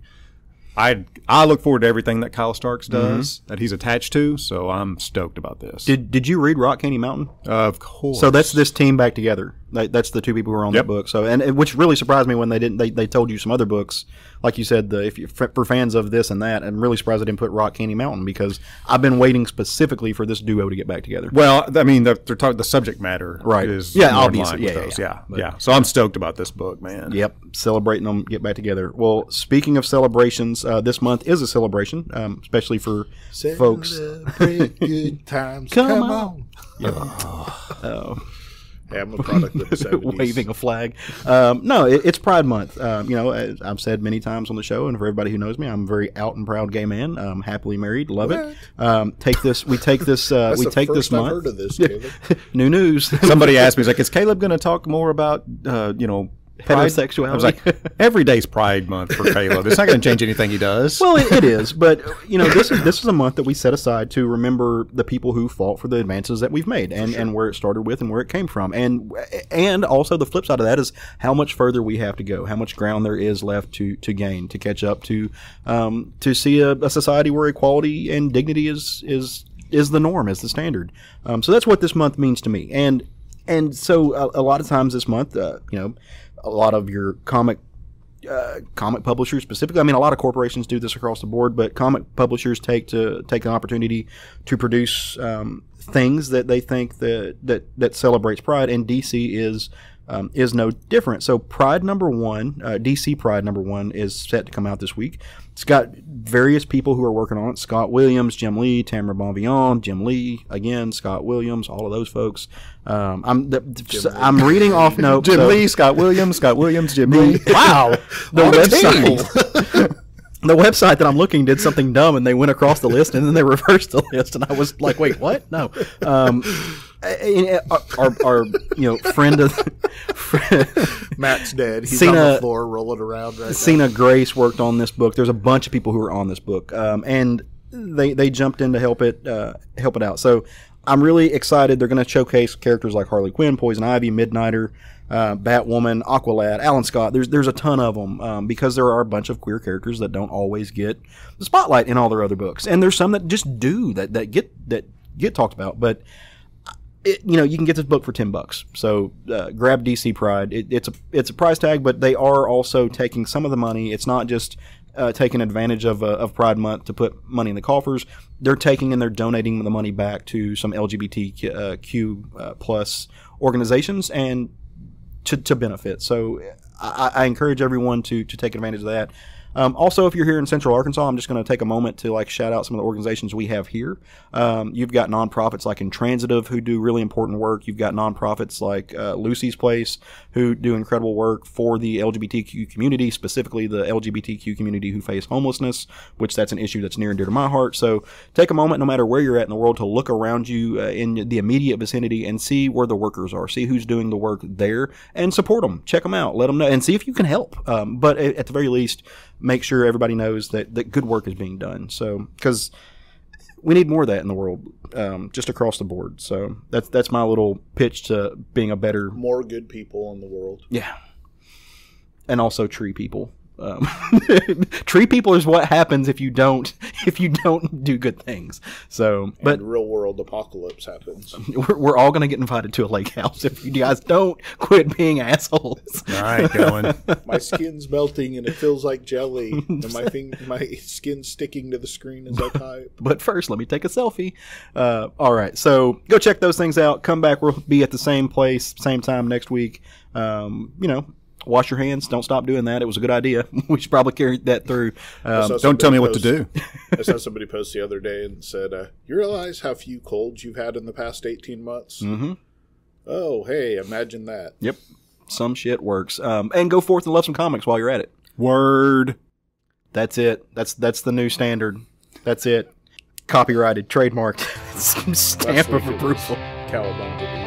I look forward to everything that Kyle Starks does, that he's attached to, so I'm stoked about this. Did you read Rock Candy Mountain? Of course. So that's this team back together. That's the two people who are on that book. So, and which really surprised me when they didn't. They told you some other books, like you said. For fans of this and that, I'm really surprised they didn't put Rock Candy Mountain, because I've been waiting specifically for this duo to get back together. Well, I mean, they're talking the subject matter, right? Is Obviously, yeah. So I'm stoked about this book, man. Yep, celebrating them get back together. Well, speaking of celebrations, this month is a celebration, especially for folks. Celebrate good times. Come on. Yep. Yeah, I'm a product of the 70s. Waving a flag. No, it's Pride Month. As I've said many times on the show, and for everybody who knows me, I'm a very out and proud gay man. Happily married, love it. We take this I've month. heard of this, Caleb. New news. Somebody asked me, he's like, is Caleb going to talk more about, Pride? Heterosexuality. I was like, every day's Pride Month for Caleb. It's not going to change anything he does. Well, it is, but this is a month that we set aside to remember the people who fought for the advances that we've made, and where it started with and where it came from, and also the flip side of that is how much further we have to go, how much ground there is left to gain, to catch up to see a society where equality and dignity is the norm, is the standard. So that's what this month means to me, and so a lot of times this month, a lot of your comic publishers specifically, I mean, a lot of corporations do this across the board, but comic publishers take an opportunity to produce things that they think that celebrates Pride, and DC is no different. So Pride #1, DC Pride #1 is set to come out this week. It's got various people who are working on it. Scott Williams, Jim Lee, Tamara Bonvillain, Jim Lee, again, Scott Williams, all of those folks. I'm reading off notes. Jim Lee, Scott Williams, Jim Lee. Wow. The website that I'm looking did something dumb, and they went across the list, and then they reversed the list, and I was like, wait, what? No. Our friend of Matt's dead. He's on the floor rolling around right Cena Grace worked on this book. There's a bunch of people who are on this book, and they jumped in to help it out. So I'm really excited. They're going to showcase characters like Harley Quinn, Poison Ivy, Midnighter, Batwoman, Aqualad, Alan Scott. There's a ton of them because there are a bunch of queer characters that don't always get the spotlight in all their other books, and there's some that just do that get talked about. But you can get this book for $10. So grab DC Pride. It's a price tag, but they are also taking some of the money. It's not just taking advantage of Pride Month to put money in the coffers. They're taking and they're donating the money back to some LGBTQ plus organizations and to benefit. So I encourage everyone to take advantage of that. Also, if you're here in Central Arkansas, I'm just going to take a moment to shout out some of the organizations we have here. You've got nonprofits like Intransitive who do really important work. You've got nonprofits like Lucy's Place who do incredible work for the LGBTQ community, specifically the LGBTQ community who face homelessness, which that's an issue that's near and dear to my heart. So take a moment, no matter where you're at in the world, to look around you in the immediate vicinity and see where the workers are, see who's doing the work there, and support them. Check them out, let them know, and see if you can help. But at the very least, make sure everybody knows that good work is being done. So, because we need more of that in the world, just across the board. So that's my little pitch to being a better, more good people in the world. Yeah, and also tree people. Tree people is what happens if you don't do good things. So, but real world apocalypse happens. We're all going to get invited to a lake house if you guys don't quit being assholes. All right, going. My skin's melting and it feels like jelly, and my skin's sticking to the screen as I type. But first, let me take a selfie. All right, so go check those things out. Come back. We'll be at the same place, same time next week. Wash your hands. Don't stop doing that. It was a good idea. We should probably carry that through. Don't tell me what to do. I saw somebody post the other day and said, you realize how few colds you've had in the past 18 months? Mm-hmm. Oh, hey, imagine that. Yep. Some shit works. And go forth and love some comics while you're at it. Word. That's it. That's the new standard. That's it. Copyrighted, trademarked, stamp of approval. Cowabunga.